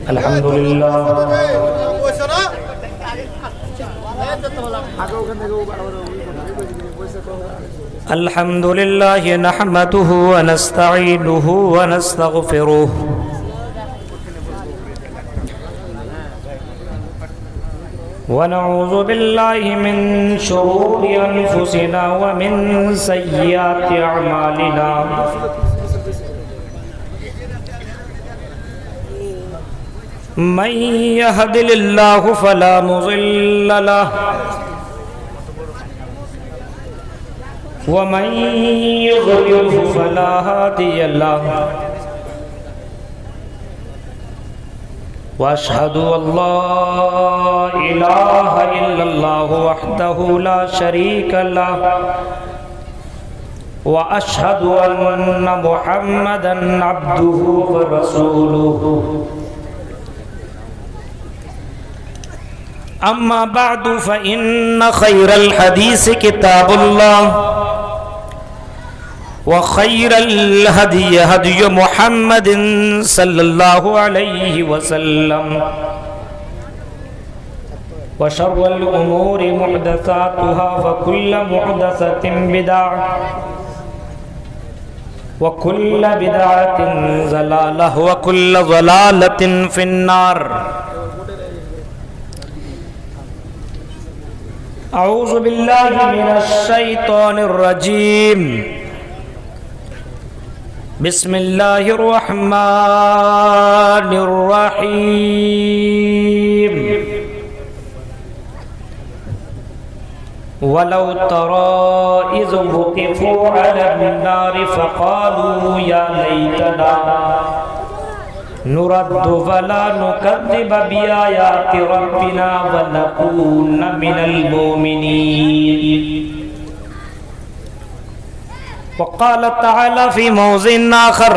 الحمد لله نحمده ونستعينه ونستغفره ونعوذ بالله من شرور أنفسنا ومن سيئات أعمالنا من يهد الله فلا مضل له ومن يضلل فلا هادي له واشهد ان لا اله الا الله وحده لا شريك له واشهد ان محمدا عبده ورسوله اما بعد فان خير الحديث كتاب الله وخير الهدي هدي محمد صلى الله عليه وسلم وشر الأمور محدثاتها فكل محدثة بدعة وكل بدعة ضلالة وكل ضلالة في النار. أعوذ بالله من الشيطان الرجيم. بسم الله الرحمن الرحيم. ولو ترى إذ وقفوا على النار فقالوا يا ليتنا نرد فلا نكذب بآيات ربنا ونكون من المؤمنين. وقال تعالى في موضع آخر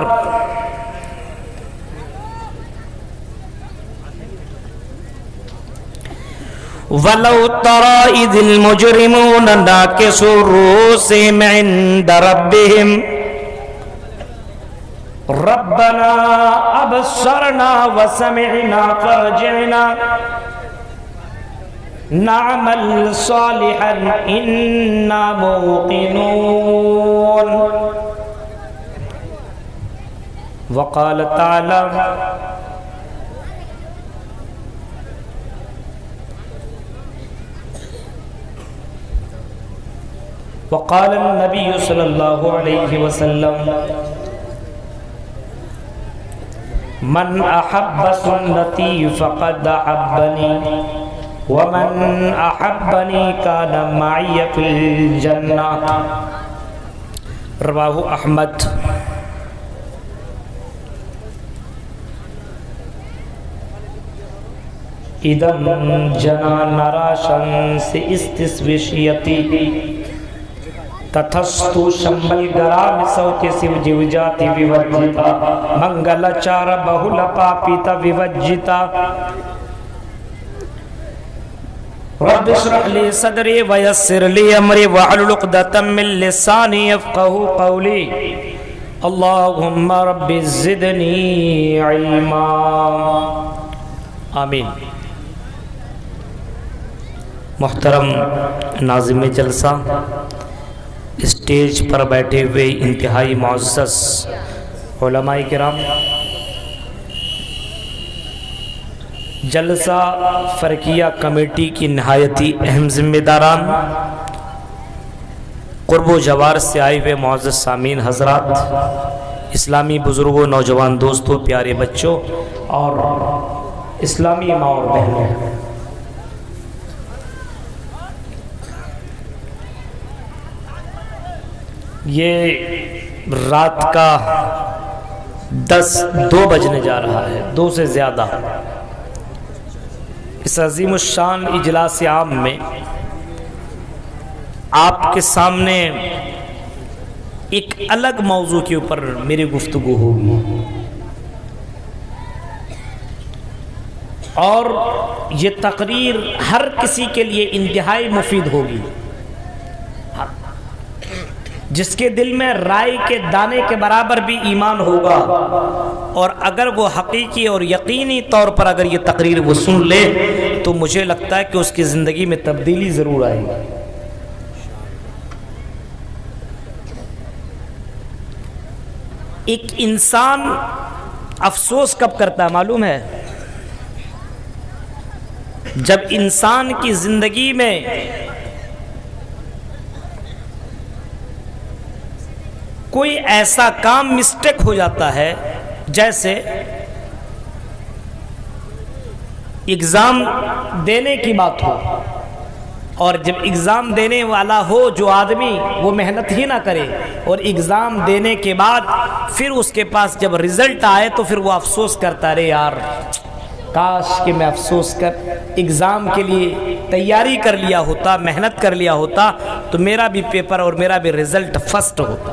ولو ترى إذ المجرمون ناكسوا رؤوسهم عند ربهم ربنا أبصرنا وسمعنا فارجعنا نعمل صالحا إنا موقنون. وقال تعالى وقال النبي صلى الله عليه وسلم من أحب سنتي فقد أحبني ومن احبني كان معي في الجنة. رواه احمد. اذا جنا نرى شمس استسوشيتي تتستو شمبل گرام سوچ سوجوجاتی ویوجتا منگل چار بہل پاپیتا ویوجتا. رب اشرح لي صدري ويسر لي امري واحلل عقدة من لساني يفقهوا قولي. اللهم رب زدني علما. آمین. محترم ناظم جلسہ، اسٹیج پر بیٹھے ہوئے انتہائی معزز علماء کرام، جلسہ فرقیہ کمیٹی کی نہایتی اہم ذمہ داران، قرب و جوار سے آئے ہوئے معزز سامعین حضرات، اسلامی بزرگوں، نوجوان دوستوں، پیارے بچوں اور اسلامی ماں اور بہنوں، یہ رات کا 2 بجنے جا رہا ہے، 2 سے زیادہ. اس عظیم الشان اجلاس عام میں آپ کے سامنے ایک الگ موضوع کے اوپر میری گفتگو ہوگی، اور یہ تقریر ہر کسی کے لیے انتہائی مفید ہوگی. جس کے دل میں رائی کے دانے کے برابر بھی ایمان ہوگا، اور اگر وہ حقیقی اور یقینی طور پر اگر یہ تقریر وہ سن لے تو مجھے لگتا ہے کہ اس کی زندگی میں تبدیلی ضرور آئے گی۔ ایک انسان افسوس کب کرتا ہے معلوم ہے؟ جب انسان کی زندگی میں کوئی ایسا کام مسٹیک ہو جاتا ہے، جیسے ایگزام دینے کی بات ہو، اور جب ایگزام دینے والا ہو جو آدمی وہ محنت ہی نہ کرے، اور ایگزام دینے کے بعد پھر اس کے پاس جب رزلٹ آئے تو پھر وہ افسوس کرتا رہے یار کاش کہ میں افسوس کر ایگزام کے لیے تیاری کر لیا ہوتا، محنت کر لیا ہوتا تو میرا بھی پیپر اور میرا بھی رزلٹ فرسٹ ہوتا،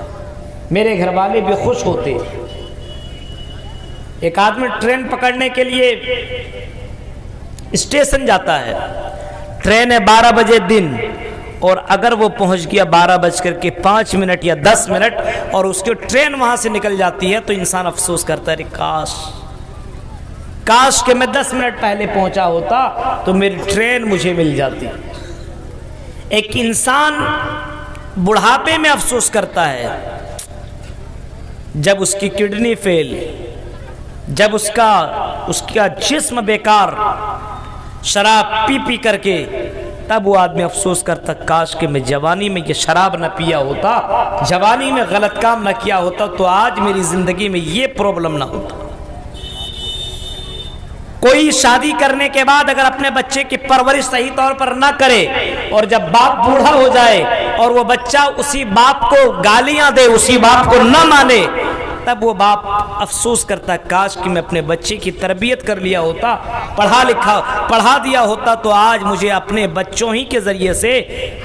میرے گھر والے بھی خوش ہوتے۔ ایک آدمی ٹرین پکڑنے کے لیے اسٹیشن جاتا ہے، ٹرین ہے 12 بجے دن، اور اگر وہ پہنچ گیا 12:05 یا 10 منٹ اور اس کی ٹرین وہاں سے نکل جاتی ہے تو انسان افسوس کرتا ہے کاش کہ میں 10 منٹ پہلے پہنچا ہوتا تو میری ٹرین مجھے مل جاتی۔ ایک انسان بڑھاپے میں افسوس کرتا ہے جب اس کی کڈنی فیل، جب اس کا جسم بیکار، شراب پی پی کر کے، تب وہ آدمی افسوس کرتا کاش کہ میں جوانی میں یہ شراب نہ پیا ہوتا، جوانی میں غلط کام نہ کیا ہوتا تو آج میری زندگی میں یہ پرابلم نہ ہوتا۔ کوئی شادی کرنے کے بعد اگر اپنے بچے کی پرورش صحیح طور پر نہ کرے اور جب باپ بوڑھا ہو جائے اور وہ بچہ اسی باپ کو گالیاں دے، اسی باپ کو نہ مانے، تب وہ باپ افسوس کرتا ہے کاش کہ میں اپنے بچے کی تربیت کر لیا ہوتا، پڑھا دیا ہوتا تو آج مجھے اپنے بچوں ہی کے ذریعے سے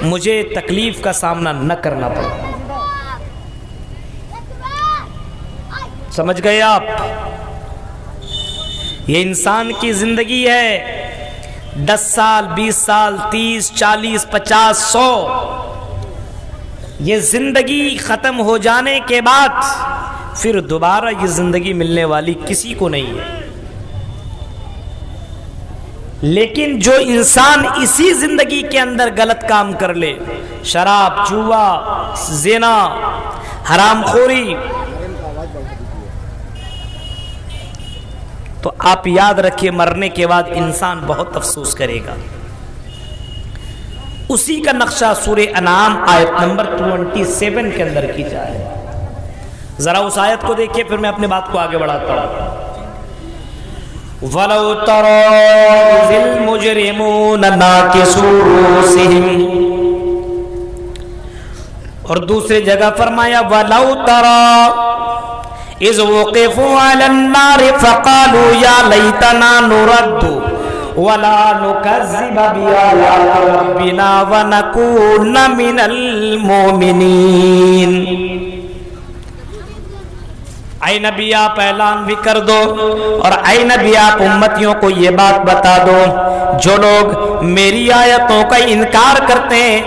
مجھے تکلیف کا سامنا نہ کرنا پڑا۔ سمجھ گئے آپ؟ یہ انسان کی زندگی ہے، 10 سال 20 سال 30 40 50 100، یہ زندگی ختم ہو جانے کے بعد پھر دوبارہ یہ زندگی ملنے والی کسی کو نہیں ہے۔ لیکن جو انسان اسی زندگی کے اندر غلط کام کر لے، شراب، جوا، زنا، حرام خوری، تو آپ یاد رکھیے مرنے کے بعد انسان بہت افسوس کرے گا۔ اسی کا نقشہ سورہ انعام آیت نمبر 27 کے اندر کی جائے، ذرا اس آیت کو دیکھیے پھر میں اپنی بات کو آگے بڑھاتا ہوں۔ وَلَوْ تَرَىٰ إِذِ الْمُجْرِمُونَ نَاكِسُو رُءُوسِهِمْ، اور دوسری جگہ فرمایا وَلَوْ تَرَىٰ إِذْ وُقِفُوا عَلَى النَّارِ فَقَالُوا يَا لَيْتَنَا نُرَدُّ وَلَا نُكَذِّبَ بِآيَاتِ رَبِّنَا وَنَكُونَ مِنَ الْمُؤْمِنِينَ۔ اے نبی آپ اعلان بھی کر دو، اور اے نبی آپ امتیوں کو یہ بات بتا دو، جو لوگ میری آیتوں کا انکار کرتے ہیں،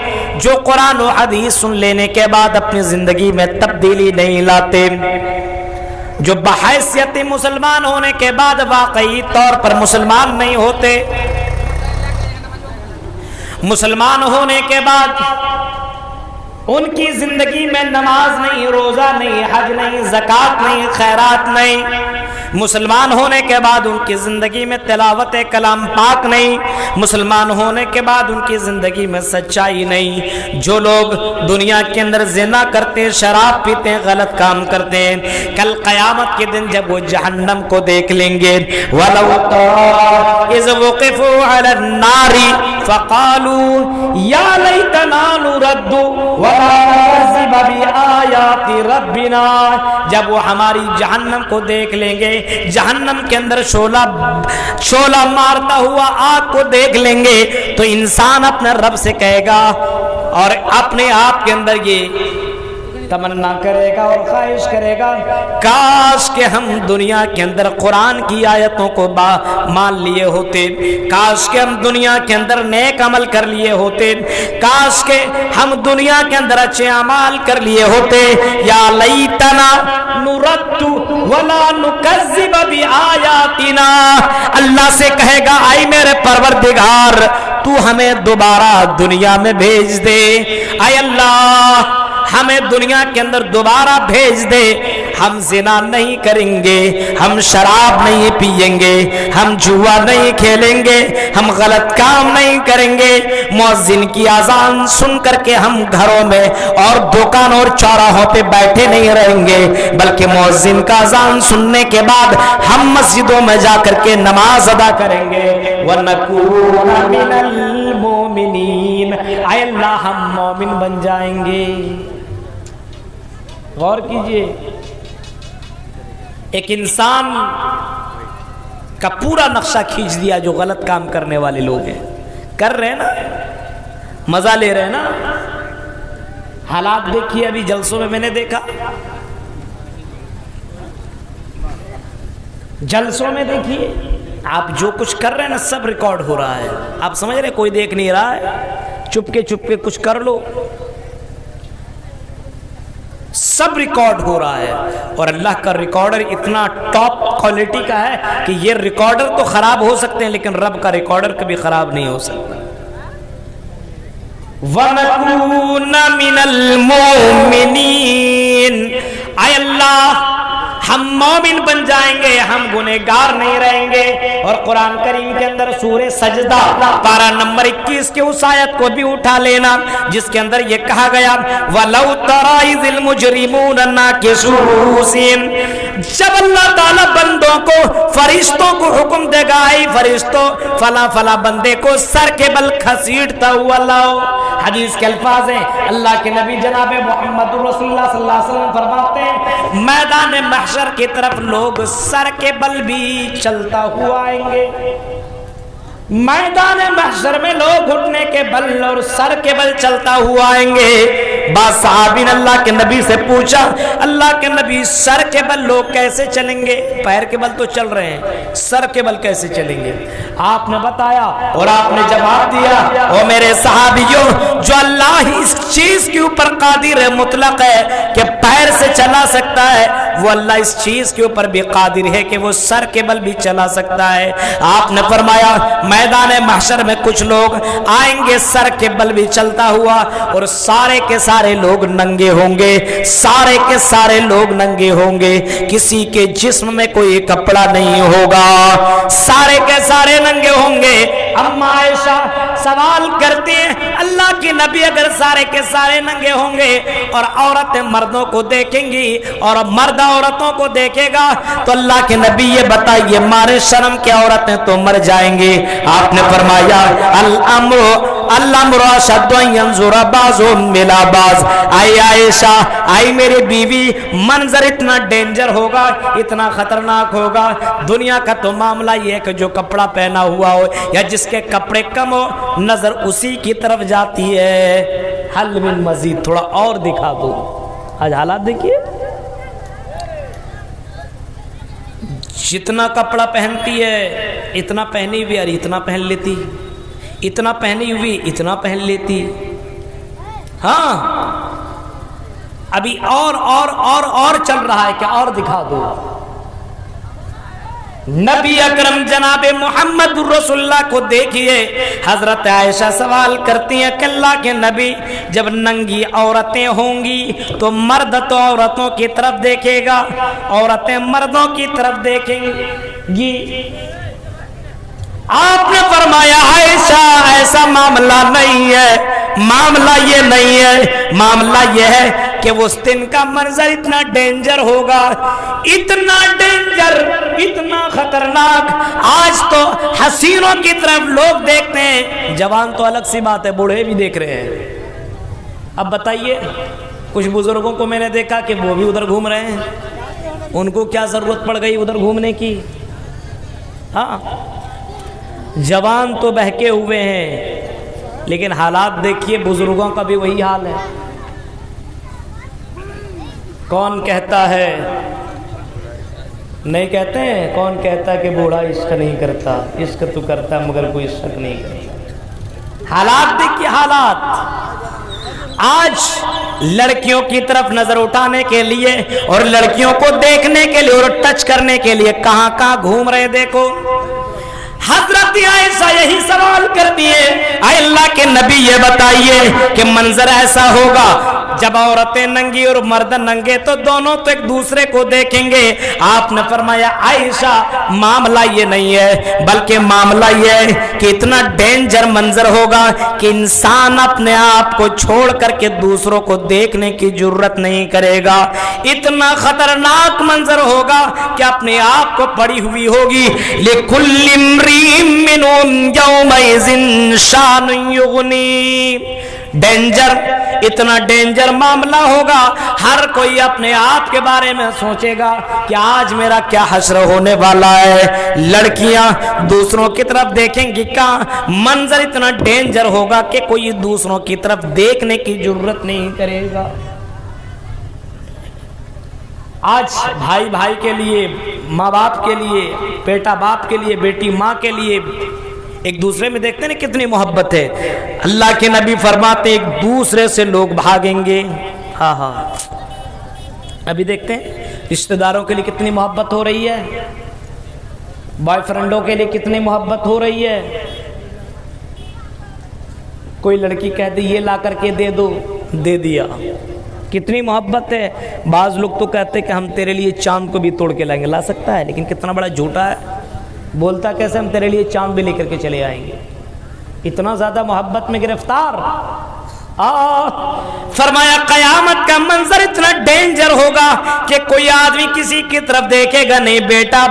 جو قرآن و حدیث سن لینے کے بعد اپنی زندگی میں تبدیلی نہیں لاتے، جو بحیثیت مسلمان ہونے کے بعد واقعی طور پر مسلمان نہیں ہوتے، مسلمان ہونے کے بعد ان کی زندگی میں نماز نہیں، روزہ نہیں، حج نہیں، زکوٰۃ نہیں، خیرات نہیں، مسلمان ہونے کے بعد ان کی زندگی میں تلاوت کلام پاک نہیں، مسلمان ہونے کے بعد ان کی زندگی میں سچائی نہیں، جو لوگ دنیا کے اندر زنا کرتے ہیں، شراب پیتے ہیں، غلط کام کرتے ہیں، کل قیامت کے دن جب وہ جہنم کو دیکھ لیں گے، وَلَوْ تَرَىٰ إِذْ وُقِفُوا عَلَى النَّارِ فَقَالُوا يَا لَيْتَنَا نُرَدُّ وَلَا نُكَذِّبَ بِآيَاتِ رَبِّنَا، جب وہ ہماری جہنم کو دیکھ لیں گے، جہنم کے اندر شعلہ مارتا ہوا آگ کو دیکھ لیں گے، تو انسان اپنے رب سے کہے گا اور اپنے آپ کے اندر یہ تمنا کرے گا اور خواہش کرے گا کاش کہ ہم دنیا کے اندر قرآن کی آیتوں کو مان لیے ہوتے، کاش کہ ہم دنیا کے اندر نیک عمل کر لیے ہوتے، کاش کہ ہم دنیا کے اندر اچھے اعمال کر لیے ہوتے۔ یا لیتنا نرد ولا نکذب بآیاتنا، اللہ سے کہے گا اے میرے پروردگار تو ہمیں دوبارہ دنیا میں بھیج دے، اے اللہ ہمیں دنیا کے اندر دوبارہ بھیج دے، ہم زنا نہیں کریں گے، ہم شراب نہیں پیئیں گے، ہم جوا نہیں کھیلیں گے، ہم غلط کام نہیں کریں گے، مؤذن کی اذان سن کر کے ہم گھروں میں اور دکانوں اور چوراہوں پہ بیٹھے نہیں رہیں گے، بلکہ مؤذن کا اذان سننے کے بعد ہم مسجدوں میں جا کر کے نماز ادا کریں گے۔ وَنَكُونَ مِنَ الْمُؤْمِنِينَ، اے اللہ ہم مومن بن جائیں گے۔ غور کیجئے، ایک انسان کا پورا نقشہ کھینچ دیا جو غلط کام کرنے والے لوگ ہیں، کر رہے ہیں نا، مزہ لے رہے ہیں نا۔ حالات دیکھیے، ابھی جلسوں میں نے دیکھا، جلسوں میں دیکھیے آپ جو کچھ کر رہے ہیں نا سب ریکارڈ ہو رہا ہے، آپ سمجھ رہے کوئی دیکھ نہیں رہا ہے، چپ کے کچھ کر لو سب ریکارڈ ہو رہا ہے۔ اور اللہ کا ریکارڈر اتنا ٹاپ کوالٹی کا ہے کہ یہ ریکارڈر تو خراب ہو سکتے ہیں لیکن رب کا ریکارڈر کبھی خراب نہیں ہو سکتا۔ وَنَكُونَ مِنَ الْمُؤْمِنِينَ، اے اللہ ہم مومن بن جائیں گے، ہم گنہگار نہیں رہیں گے۔ اور قرآن کریم کے اندر سورہ سجدہ پارہ نمبر 21 کے اس آیت کو بھی اٹھا لینا جس کے اندر یہ کہا گیا وَلَوْ تَرَىٰ إِذِ الْمُجْرِمُونَ نَاكِسُو رُءُوسِهِمْ، جب اللہ تعالیٰ بندوں کو، فرشتوں کو حکم دے گا اے فرشتوں فلاں فلاں بندے کو سر کے بل کھسیٹتا ہوا لاؤ۔ حدیث کے الفاظ ہیں، اللہ کے نبی جناب محمد رسول اللہ صلی اللہ علیہ وسلم فرماتے ہیں میدان محشر کی طرف لوگ سر کے بل بھی چلتا ہوا آئیں گے۔ میدان محشر میں لوگ گھٹنے کے بل اور سر کے بل چلتا ہوا آئیں گے۔ بعض صحابی نے اللہ کے نبی سے پوچھا اللہ کے نبی سر کے بل لوگ کیسے چلیں گے؟ پیر کے بل تو چل رہے ہیں، سر کے بل کیسے چلیں گے؟ آپ نے بتایا اور آپ نے جواب دیا او میرے صحابیوں، جو اللہ ہی اس چیز کے اوپر قادر مطلق ہے کہ پیر سے چلا سکتا ہے، وہ اللہ اس چیز کے اوپر بھی قادر ہے کہ وہ سر کے بل بھی چلا سکتا ہے۔ آپ نے فرمایا میدان محشر میں کچھ لوگ آئیں گے سر کے بل بھی چلتا ہوا اور سارے کے سارے لوگ ننگے ہوں گے، سارے کے سارے لوگ ننگے ہوں گے، کسی کے جسم میں کوئی کپڑا نہیں ہوگا، سارے کے سارے ننگے ہوں گے۔ اما عائشہ سوال کرتے ہیں اللہ کے نبی اگر سارے کے سارے ننگے ہوں گے اور عورتیں مردوں کو دیکھیں گی اور مرد عورتوں کو دیکھے گا تو اللہ کے نبی یہ بتائیے مارے شرم کے عورتیں تو مر جائیں گے۔ آپ نے فرمایا الامر اشد ان ينظر بعضهم الى بعض، اے عائشہ اے میری بیوی منظر اتنا ڈینجر ہوگا، اتنا خطرناک ہوگا۔ دنیا کا تو معاملہ یہ ہے کہ جو کپڑا پہنا ہوا ہو یا جس کے کپڑے کم ہو نظر اسی کی طرف جاتی ہے۔ حل من مزید، تھوڑا اور دکھا دو۔ آج حالات دیکھیے، جتنا کپڑا پہنتی ہے اتنا پہنی ہوئی اور اتنا پہن لیتی، اتنا پہنی ہوئی اتنا پہن لیتی۔ ہاں ابھی اور چل رہا ہے کہ اور دکھا دو۔ نبی اکرم جناب محمد رسول اللہ کو دیکھیے، حضرت عائشہ سوال کرتی ہیں کہ اللہ کے نبی جب ننگی عورتیں ہوں گی تو مرد تو عورتوں کی طرف دیکھے گا، عورتیں مردوں کی طرف دیکھیں گی۔ آپ نے فرمایا عائشہ ایسا معاملہ نہیں ہے، معاملہ یہ نہیں ہے، معاملہ یہ ہے کہ اس دن کا منظر اتنا ڈینجر ہوگا، اتنا ڈینجر، اتنا خطرناک۔ آج تو حسینوں کی طرف لوگ دیکھتے ہیں، جوان تو الگ سی بات ہے، بوڑھے بھی دیکھ رہے ہیں۔ اب بتائیے کچھ بزرگوں کو میں نے دیکھا کہ وہ بھی ادھر گھوم رہے ہیں، ان کو کیا ضرورت پڑ گئی ادھر گھومنے کی؟ ہاں جوان تو بہکے ہوئے ہیں لیکن حالات دیکھیے بزرگوں کا بھی وہی حال ہے۔ کون کہتا ہے, نہیں کہتے ہیں, کون کہتا ہے کہ بوڑھا عشق نہیں کرتا, عشق تو کرتا مگر کوئی عشق نہیں کرتا. حالات دیکھیے, حالات آج لڑکیوں کی طرف نظر اٹھانے کے لیے اور لڑکیوں کو دیکھنے کے لیے اور ٹچ کرنے کے لیے کہاں کہاں گھوم رہے. دیکھو حضرت عائشہ یہی سوال کرتی ہے, اے اللہ کے نبی یہ بتائیے کہ منظر ایسا ہوگا جب عورتیں ننگی اور مرد ننگے تو دونوں تو ایک دوسرے کو دیکھیں گے. آپ نے فرمایا عائشہ معاملہ یہ نہیں ہے, بلکہ معاملہ یہ ہے کہ اتنا ڈینجر منظر ہوگا کہ انسان اپنے آپ کو چھوڑ کر کے دوسروں کو دیکھنے کی جرت نہیں کرے گا. اتنا خطرناک منظر ہوگا کہ اپنے آپ کو پڑی ہوئی ہوگی. لِكُلِّ امْرِئٍ مِّنْهُمْ يَوْمَئِذٍ شَأْنٌ يُغْنِيهِ. ڈینجر, اتنا ڈینجر معاملہ ہوگا, ہر کوئی اپنے آپ کے بارے میں سوچے گا کہ آج میرا کیا حشر ہونے والا ہے. لڑکیاں دوسروں کی طرف دیکھیں گی, کہاں منظر اتنا ڈینجر ہوگا کہ کوئی دوسروں کی طرف دیکھنے کی ضرورت نہیں کرے گا. آج بھائی بھائی کے لیے, ماں باپ کے لیے, بیٹا باپ کے لیے, بیٹی ماں کے لیے ایک دوسرے میں دیکھتے ہیں کتنی محبت ہے. اللہ کے نبی فرماتے ایک دوسرے سے لوگ بھاگیں گے. ہاں ہاں, ابھی دیکھتے ہیں رشتہ داروں کے لیے کتنی محبت ہو رہی ہے, بوائے فرینڈوں کے لیے کتنی محبت ہو رہی ہے. کوئی لڑکی کہتی یہ لا کر کے دے دو, دے دیا, کتنی محبت ہے. بعض لوگ تو کہتے کہ ہم تیرے لیے چاند کو بھی توڑ کے لائیں گے. لا سکتا ہے, لیکن کتنا بڑا جھوٹا ہے. بولتا کیسے ہم تیرے لیے چاند بھی لے کر کے چلے آئیں گے. اتنا زیادہ محبت میں گرفتار. فرمایا قیامت کا منظر اتنا ڈینجر ہوگا کہ کوئی آدمی کسی کی طرف دیکھے گا نہیں, بیٹا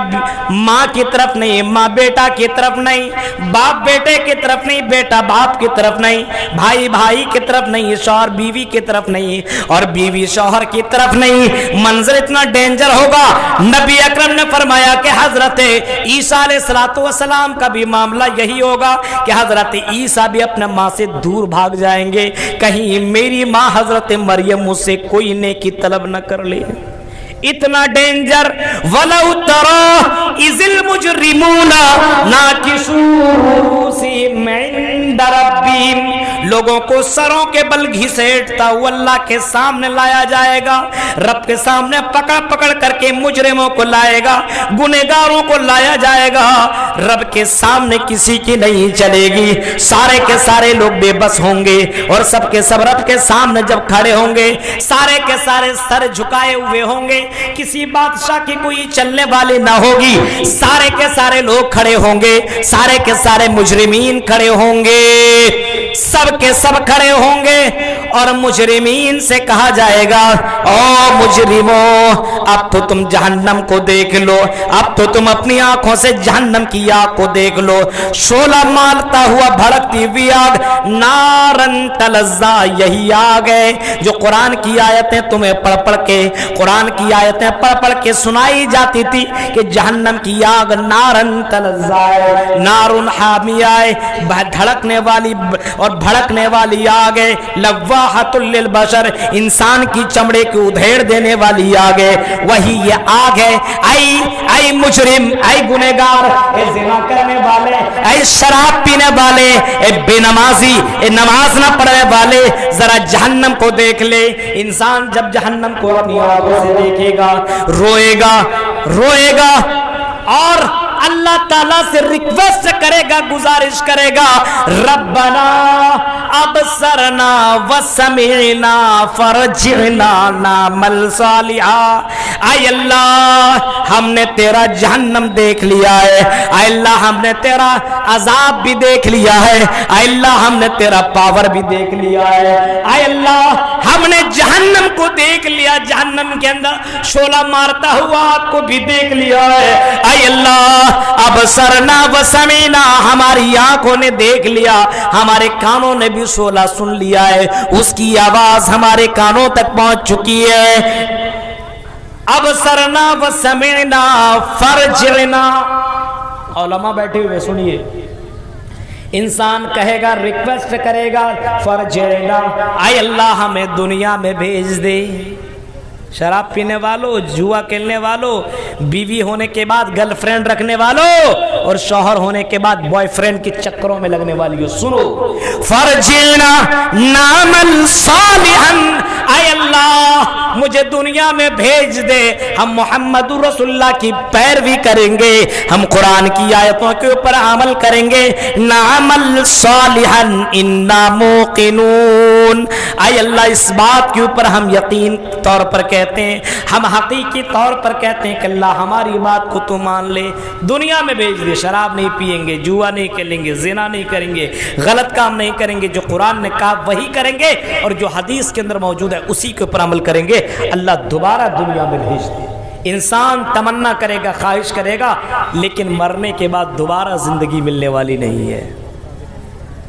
ماں کی طرف نہیں, ماں بیٹا کی طرف نہیں, باپ بیٹے کی طرف نہیں, بیٹا باپ کی طرف نہیں, بھائی بھائی کی طرف نہیں, شوہر بیوی کی طرف نہیں, اور بیوی شوہر کی طرف نہیں. منظر اتنا ڈینجر ہوگا. نبی اکرم نے فرمایا کہ حضرت عیسیٰ علیہ السلام کا بھی معاملہ یہی ہوگا کہ حضرت عیسیٰ بھی اپنے ماں سے دور بھاگ جائیں گے, کہیں میری ماں حضرت مریم مجھ سے کوئی نیکی طلب نہ کر لے. اتنا ڈینجر. وَلَوْ تَرَىٰ إِذِ الْمُجْرِمُونَ نَاكِسُو رُءُوسِهِمْ عِندَ رَبِّهِمْ. لوگوں کو سروں کے بل گھسیٹتا ہوا اللہ کے سامنے لایا جائے گا. رب کے سامنے پکڑ پکڑ کر کے مجرموں کو لائے گا, گنہگاروں کو لایا جائے گا. رب کے سامنے کسی کی نہیں چلے گی. سارے کے سارے لوگ بے بس ہوں گے, اور سب کے سب رب کے سامنے جب کھڑے ہوں گے سارے کے سارے سر جھکائے ہوئے ہوں گے. کسی بادشاہ کی کوئی چلنے والی نہ ہوگی. سارے کے سارے لوگ کھڑے ہوں گے, سارے کے سارے مجرمین کھڑے ہوں گے, سب کے سب کھڑے ہوں گے. اور مجرمین سے کہا جائے گا او مجرموں, اب تو تم جہنم کو دیکھ لو, اب تو تم اپنی آنکھوں سے جہنم کی آگ کو دیکھ لو. شعلہ مارتا ہوا بھڑکتی ہوئی آگ, نارن تلظا, یہی آگ ہے جو قرآن کی آیتیں تمہیں پڑھ پڑھ کے, قرآن کی آیتیں پڑھ پڑھ کے سنائی جاتی تھی کہ جہنم کی آگ نارن تلظا ہے, نارن حامیہ ہے, دھڑکنے والی اور بھڑکنے والی آگ ہے. لواحۃ للبشر, انسان کی چمڑے کو ادھیڑ دینے والی آگ ہے. وہی یہ آگ ہے. اے مجرم, اے گنہگار, اے زنا کرنے والے, اے شراب پینے والے, اے بے نمازی, اے نماز نہ پڑھنے والے, ذرا جہنم کو دیکھ لے. انسان جب جہنم کو اپنی آنکھوں سے دیکھے گا روئے گا, روئے گا, اور اللہ تعالیٰ سے ریکویسٹ کرے گا, گزارش کرے گا, ربنا ابصرنا وسمعنا فرجعنا نعمل صالحا. اے اللہ ہم نے تیرا جہنم دیکھ لیا ہے, اے اللہ ہم نے تیرا عذاب بھی دیکھ لیا ہے, اے اللہ ہم نے تیرا پاور بھی دیکھ لیا ہے, اے اللہ ہم نے جہنم کو دیکھ لیا, جہنم کے اندر شعلہ مارتا ہوا آگ کو بھی دیکھ لیا ہے. اے اللہ ابصرنا وسمعنا, ہماری آنکھوں نے دیکھ لیا, ہمارے کانوں نے بھی شعلہ سن لیا ہے, اس کی آواز ہمارے کانوں تک پہنچ چکی ہے. ابصرنا وسمعنا فرجعنا. علماء بیٹھے ہوئے سنیے, انسان کہے گا, ریکویسٹ کرے گا, فرجعنا, اے اللہ ہمیں دنیا میں بھیج دے. शराब पीने वालों, जुआ खेलने वालों, बीवी होने के बाद गर्लफ्रेंड रखने वालों और शौहर होने के बाद बॉयफ्रेंड के चक्करों में लगने वाली, सुनो, फरजीना नामल सालिहन, आय अल्लाह मुझे दुनिया में भेज दे, हम मोहम्मद रसूलुल्लाह की पैरवी करेंगे, हम कुरान की आयतों के ऊपर अमल करेंगे, नामल सालिहन इन्ना मुकिनून, आय अल्लाह इस बात के ऊपर हम यकीन तौर पर कहते हैं, हम हकीकी तौर पर कहते हैं कि अल्लाह हमारी बात को तो मान ले, दुनिया में भेज दे, शराब नहीं पिएंगे, जुआ नहीं खेलेंगे, जिना नहीं करेंगे, गलत काम नहीं करेंगे, जो कुरान ने कहा वही करेंगे और जो हदीस के अंदर मौजूद है उसी के ऊपर अमल करेंगे, अल्लाह दोबारा दुनिया में भेज दे। इंसान तमन्ना करेगा, ख्वाहिश करेगा, लेकिन मरने के बाद दोबारा जिंदगी मिलने वाली नहीं है।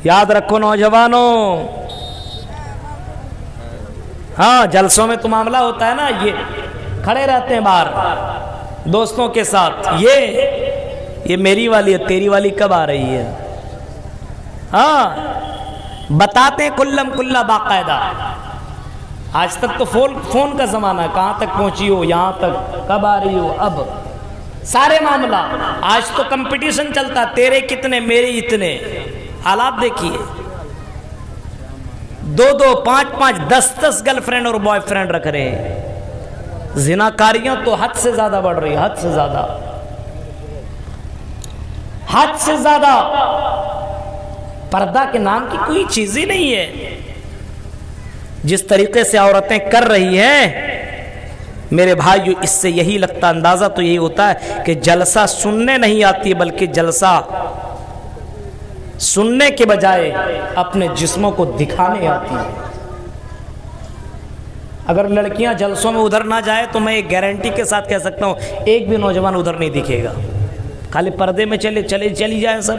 याद रखो नौजवानों, हाँ जलसों में तो मामला होता है ना, ये खड़े रहते हैं बाहर दोस्तों के साथ, ये मेरी वाली है, तेरी वाली कब आ रही है, हाँ बताते हैं कुल्लम कुल्ला बाकायदा। आज तक तो फोन का जमाना है, कहाँ तक पहुंची हो, यहाँ तक कब आ रही हो, अब सारे मामला। आज तो कंपटीशन चलता, तेरे कितने मेरे इतने, हालात देखिए, 2-2, 5-5, 10-10 गर्लफ्रेंड और बॉयफ्रेंड रख रहे हैं। जिनाकारियां तो हद से ज्यादा बढ़ रही है, हद से ज्यादा, हद से ज्यादा। पर्दा के नाम की कोई चीज ही नहीं है। जिस तरीके से औरतें कर रही हैं मेरे भाइयों, इससे यही लगता, अंदाजा तो यही होता है कि जलसा सुनने नहीं आती बल्कि जलसा सुनने के बजाय अपने जिस्मों को दिखाने आती है। अगर लड़कियां जलसों में उधर ना जाए तो मैं एक गारंटी के साथ कह सकता हूं एक भी नौजवान उधर नहीं दिखेगा। खाली पर्दे में चली जाए सब,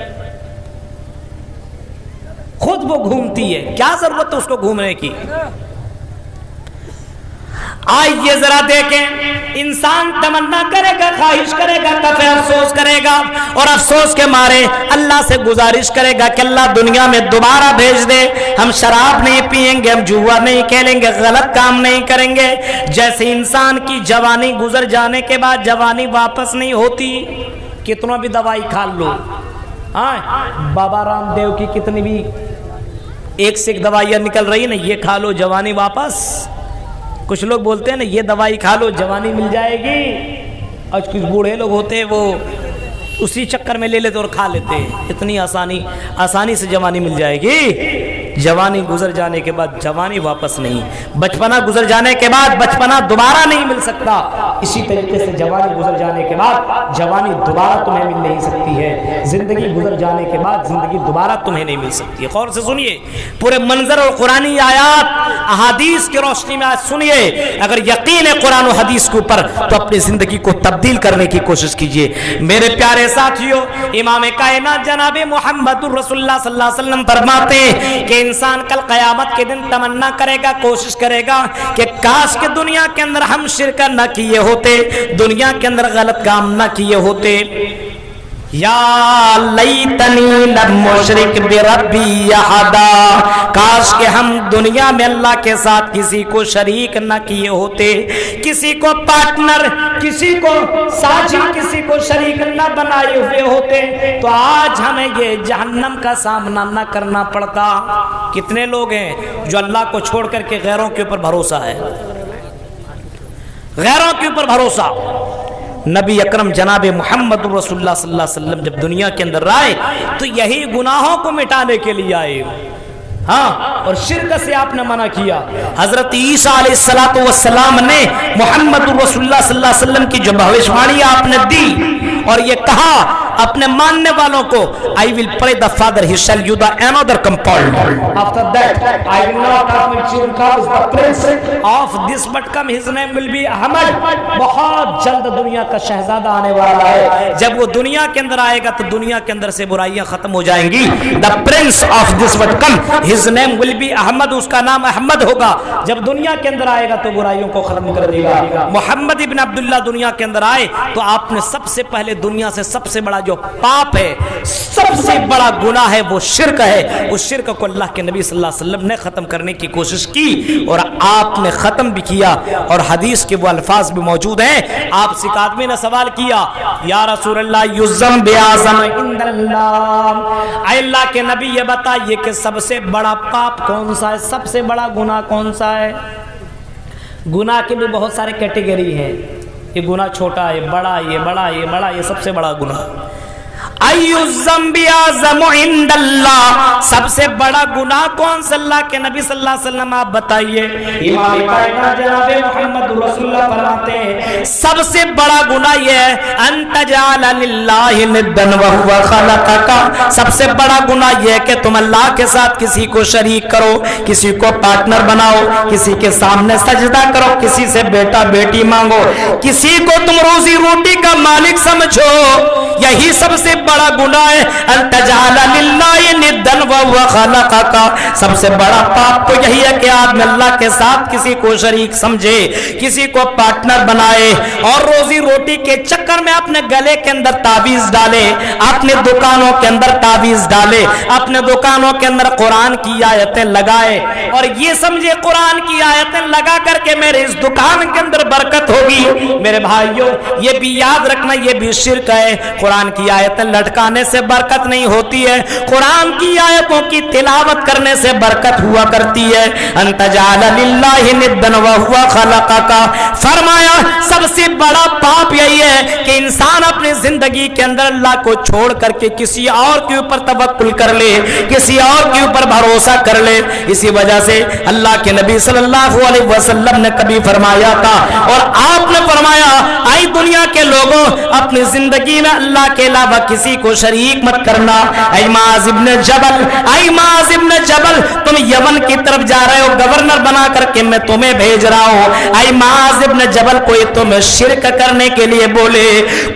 खुद वो घूमती है, क्या जरूरत है उसको घूमने की। आइए जरा देखें, इंसान तमन्ना करेगा, ख्वाहिश करेगा, कभी अफसोस करेगा और अफसोस के मारे अल्लाह से गुजारिश करेगा कि अल्लाह दुनिया में दोबारा भेज दे, हम शराब नहीं पिएंगे, हम जुआ नहीं खेलेंगे, गलत काम नहीं करेंगे। जैसे इंसान की जवानी गुजर जाने के बाद जवानी वापस नहीं होती, कितना भी दवाई खा लो, हाँ बाबा रामदेव की कितनी भी एक से एक दवाइयाँ निकल रही है ना, ये खा लो जवानी वापस। कुछ लोग बोलते हैं ना ये दवाई खा लो जवानी मिल जाएगी, और कुछ बूढ़े लोग होते हैं वो उसी चक्कर में ले लेते और खा लेते, इतनी आसानी से जवानी मिल जाएगी। जवानी गुजर जाने के बाद जवानी वापस नहीं, बचपना गुजर जाने के बाद बचपना दोबारा नहीं मिल सकता। इसी तरीके से जवानी गुजर जाने के बाद जवानी दोबारा तुम्हें मिल नहीं सकती है, जिंदगी गुजर जाने के बाद जिंदगी दोबारा तुम्हें नहीं मिल सकती है। गौर से सुनिए पूरे मंजर और कुरानी आयात अहादीस की रोशनी में आज सुनिए। अगर यकीन है कुरान और हदीस के ऊपर तो अपनी जिंदगी को तब्दील करने की कोशिश कीजिए। मेरे प्यारे साथियों, इमाम कायनात जनाब मुहम्मदुर रसूलुल्लाह सल्लल्लाहु अलैहि वसल्लम फरमाते हैं कि इंसान कल क़यामत के दिन तमन्ना करेगा, कोशिश करेगा कि काश के दुनिया के अंदर हम शिरक न किए होते, दुनिया के अंदर गलत काम न किए होते। या लैतनी लम मुशरिक बिरब्बी अहदा, काश के हम दुनिया में अल्लाह के साथ किसी को शरीक न किए होते, किसी को पार्टनर, किसी को साझी, किसी को शरीक न बनाए हुए होते, तो आज हमें ये जहन्नम का सामना न करना पड़ता। कितने लोग हैं जो अल्लाह को छोड़ करके गैरों के ऊपर भरोसा है, गैरों के ऊपर भरोसा। नबी अकरम जनाब मुहम्मद रसूलुल्लाह सल्लल्लाहु अलैहि वसल्लम जब दुनिया के अंदर आए तो यही गुनाहों को मिटाने के लिए आए, हाँ, और शिर्क से आपने मना किया। हजरत ईसा अलैहिस्सलातु वस्सलाम ने मुहम्मद रसूलुल्लाह सल्लल्लाहु अलैहि वसल्लम की जो भविष्यवाणी आपने दी और ये कहा अपने मानने वालों को, I will pray the father he shall you the another compound after that I will not come with children cause the prince of this but come his name will be Ahmad. बहुत जल्द दुनिया का शहजादा आने वाला है, जब वो दुनिया के अंदर आएगा तो दुनिया के अंदर से बुराइयां खत्म हो जाएंगी। The prince of this but come his name will be Ahmad, उसका नाम अहमद होगा। जब दुनिया के अंदर आएगा तो बुराइयों को खत्म कर देगा। मोहम्मद इब्न अब्दुल्लाह दुनिया के अंदर आए तो आपने सबसे पहले दुनिया से सबसे बड़ा जो पाप है, सब سب سے بڑا گناہ ہے وہ شرک ہے. اس شرک کو اللہ کے نبی صلی اللہ علیہ وسلم نے ختم کرنے کی کوشش کی اور آپ نے ختم بھی کیا, اور حدیث کے وہ الفاظ بھی موجود ہیں. آپ سے ایک آدمی نے سوال کیا, یا رسول اللہ یزم بیازم عند اللہ, اے اللہ کے نبی یہ بتائیے کہ سب سے بڑا پاپ کون سا ہے, سب سے بڑا گناہ کون سا ہے؟ گناہ کے بھی بہت سارے کیٹیگری ہیں, یہ گناہ چھوٹا ہے, بڑا, یہ بڑا, یہ بڑا, یہ سب سے بڑا گناہ. ایُّ الذنب اعظم عند اللہ, سب سے بڑا گناہ کون سا اللہ کے نبی صلی اللہ علیہ وسلم آپ بتائیے. امام کائنات جناب محمد رسول اللہ فرماتے ہیں سب سے بڑا گناہ یہ ہے ان تجعل للہ ندا وهو خلقک, سب سے بڑا گناہ یہ ہے کہ تم اللہ کے ساتھ کسی کو شریک کرو, کسی کو پارٹنر بناؤ, کسی کے سامنے سجدہ کرو, کسی سے بیٹا بیٹی مانگو, کسی کو تم روزی روٹی کا مالک سمجھو. یہی سب سے بڑا گناہ ہے ان تجعل للہ ندا وهو خلقک. سب سے بڑا پاپ تو یہی ہے کہ آدمی اللہ کے ساتھ کسی کو شریک سمجھے, کسی کو پارٹنر بنائے اور روزی روٹی کے چکر میں اپنے گلے کے اندر تعویذ ڈالے, اپنے دکانوں کے اندر تعویذ ڈالے, اپنے دکانوں کے اندر قرآن کی آیتیں لگائے اور یہ سمجھے قرآن کی آیتیں لگا کر کے میرے اس دکان کے اندر برکت ہوگی. میرے بھائیوں یہ بھی یاد رکھنا, یہ بھی شرک ہے. قرآن کی آیتیں لٹکانے سے برکت نہیں ہوتی ہے, قرآن کی آیتوں کی تلاوت کرنے سے برکت ہوا کرتی ہے. ان تجعل للہ ندا وهو خلقک, فرمایا سب سے بڑا پاپ یہی ہے کہ انسان اپنی زندگی کے اندر اللہ کو چھوڑ کر کے کسی اور کے اوپر توکل کر لے, کسی اور کے اوپر بھروسہ کر لے. اسی وجہ سے اللہ کے نبی صلی اللہ علیہ وسلم نے کبھی فرمایا تھا اور آپ نے فرمایا, اے دنیا کے لوگوں اپنی زندگی میں اللہ کے علاوہ کسی کو شریک مت کرنا. اے معاذ ابن جبل, اے معاذ ابن جبل, تم یمن کی طرف جا رہے ہو, گورنر بنا کر کے میں تمہیں بھیج رہا ہوں. اے معاذ ابن جبل, کوئی تمہیں شرک کرنے کے لیے بولے,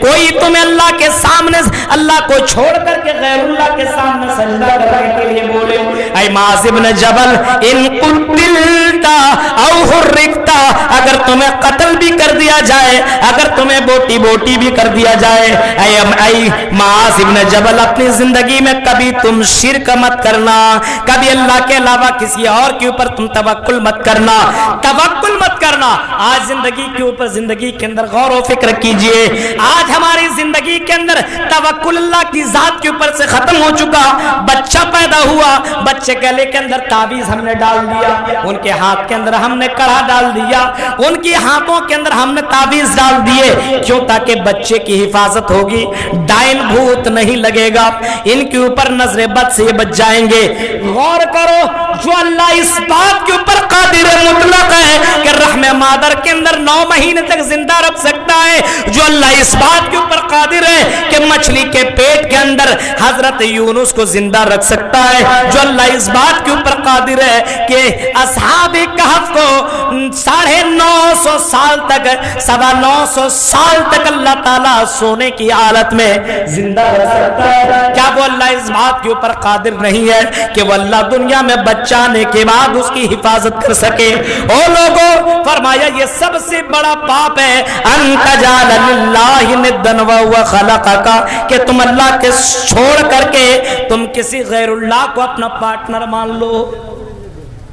کوئی تمہیں اللہ کے سامنے اللہ کو چھوڑ کر کے غیر اللہ کے سامنے سجدہ کرنے کے لیے بولے, اے معاذ ابن جبل ان قتلت او حرقت, اگر تمہیں قتل بھی کر دیا جائے, اگر تمہیں بوٹی بوٹی بھی کر دیا جائے, اے معاذ ابن جبل اپنی زندگی میں کبھی تم شرک مت کرنا, کبھی اللہ کے علاوہ کسی اور کے اوپر تم توکل مت کرنا, توکل مت کرنا. آج زندگی کے اوپر, زندگی کے اندر غور و فکر کیجئے, آج ہماری زندگی کے اندر توکل اللہ کی ذات کے اوپر سے ختم ہو چکا. بچہ پیدا ہوا, بچے گلے کے اندر تعویذ ہم نے ڈال دیا, ان کے ہاتھ کے اندر ہم نے کڑا ڈال دیا, ان کے ہاتھوں کے اندر ہم نے تعویذ ڈال دیے. کیوں؟ تاکہ بچے کی حفاظت ہوگی, ڈائن بھوت نہیں لگے گا, ان کے اوپر نظر بد سے بچ جائیں گے. غور کرو, جو اللہ اس بات کے اوپر قادر مطلق ہے کہ رحم مادر کے اندر 9 مہینے تک زندہ رکھ سکتا ہے, جو اللہ اس بات کے اوپر قادر ہے کہ مچھلی کے پیٹ کے اندر حضرت یونس کو زندہ رکھ سکتا ہے, جو اللہ اس بات کے اوپر قادر ہے کہ اصحاب کہف کو 950 سال تک, 950 سال تک اللہ تعالیٰ سونے کی حالت میں زندہ رہ سکتا ہے. کیا وہ اللہ اس بات کے اوپر قادر نہیں ہے کہ وہ اللہ دنیا میں بچہ آنے کے بعد اس کی حفاظت کر سکے؟ او لوگوں, فرمایا یہ سب سے بڑا پاپ ہے ان تجعل للہ ندا وهو خلقک, کہ تم اللہ کے چھوڑ کر کے تم کسی غیر اللہ کو اپنا پارٹنر مان لو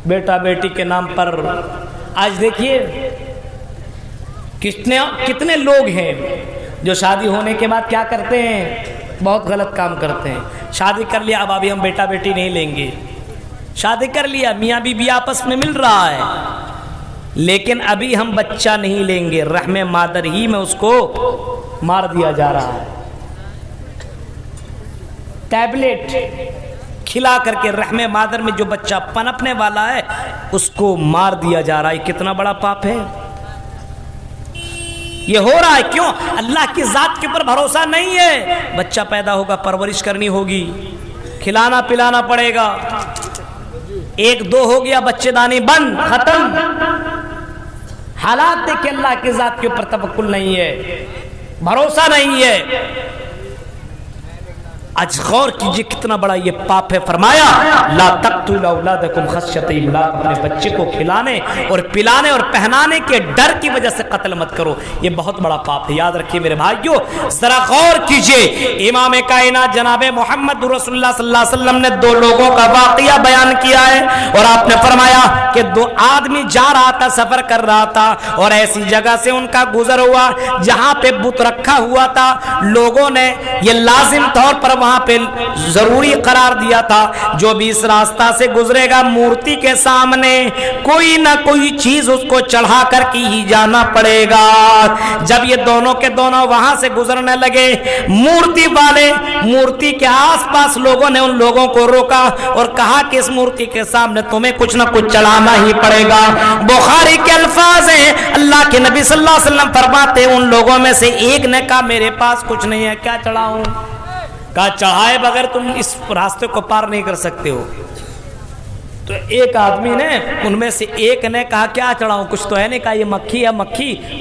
بیٹا بیٹی کے نام پر. آج دیکھیے کتنے لوگ ہیں جو شادی ہونے کے بعد کیا کرتے ہیں, بہت غلط کام کرتے ہیں. شادی کر لیا, اب ابھی ہم بیٹا بیٹی نہیں لیں گے. شادی کر لیا, میاں بیوی آپس میں مل رہا ہے, لیکن ابھی ہم بچہ نہیں لیں گے, رحم مادر ہی میں اس کو مار دیا جا رہا ہے. ٹیبلٹ کھلا کر کے رحم مادر میں جو بچہ پنپنے والا ہے اس کو مار دیا جا رہا ہے. کتنا بڑا پاپ ہے یہ ہو رہا ہے. کیوں؟ اللہ کی ذات کے اوپر بھروسہ نہیں ہے. بچہ پیدا ہوگا, پرورش کرنی ہوگی, کھلانا پلانا پڑے گا. 1-2 ہو گیا, بچے دانی بند, ختم. حالات دیکھ کے اللہ کی ذات کے اوپر توکل نہیں ہے, بھروسہ نہیں ہے. आज गौर कीजिए कितना बड़ा ये पाप है। फरमाया ला तक़्तुलू औलादकुम खश्यत इमलाक, अपने बच्चे को खिलाने और पिलाने और पहनाने के डर की वजह से कत्ल मत करो, ये बहुत बड़ा पाप है। याद रखिए मेरे भाइयों, जरा गौर कीजिए, इमाम कायनात जनाब मोहम्मद रसूलुल्लाह सल्लल्लाहु अलैहि वसल्लम ने दो लोगों का वाक़या बयान किया है और आपने फरमाया कि दो आदमी जा रहा था, सफर कर रहा था और ऐसी जगह से उनका गुजर हुआ जहां पे बुत रखा हुआ था। लोगों ने ये लाजिम तौर पर वहां पे जरूरी करार दिया था, जो भी इस रास्ता से गुजरेगा मूर्ति के सामने कोई ना कोई चीज उसको चढ़ा कर के ही जाना पड़ेगा। जब ये दोनों के दोनों वहां से गुजरने लगे, मूर्ति वाले, मूर्ति के आसपास लोगों ने उन लोगों को रोका और कहा कि इस मूर्ति के सामने तुम्हें कुछ ना कुछ चढ़ाना ही पड़ेगा। बुखारी के अल्फाज हैं, अल्लाह के नबी सल्लल्लाहु अलैहि वसल्लम फरमाते उन लोगों में से एक ने कहा मेरे पास कुछ नहीं है, क्या चढ़ाऊं? कहा चढ़ाए बगैर तुम इस रास्ते को पार नहीं कर सकते हो। तो एक आदमी ने, उनमें से एक ने कहा क्या चढ़ाऊं, कुछ तो है नहीं। कहा ये मक्खी है,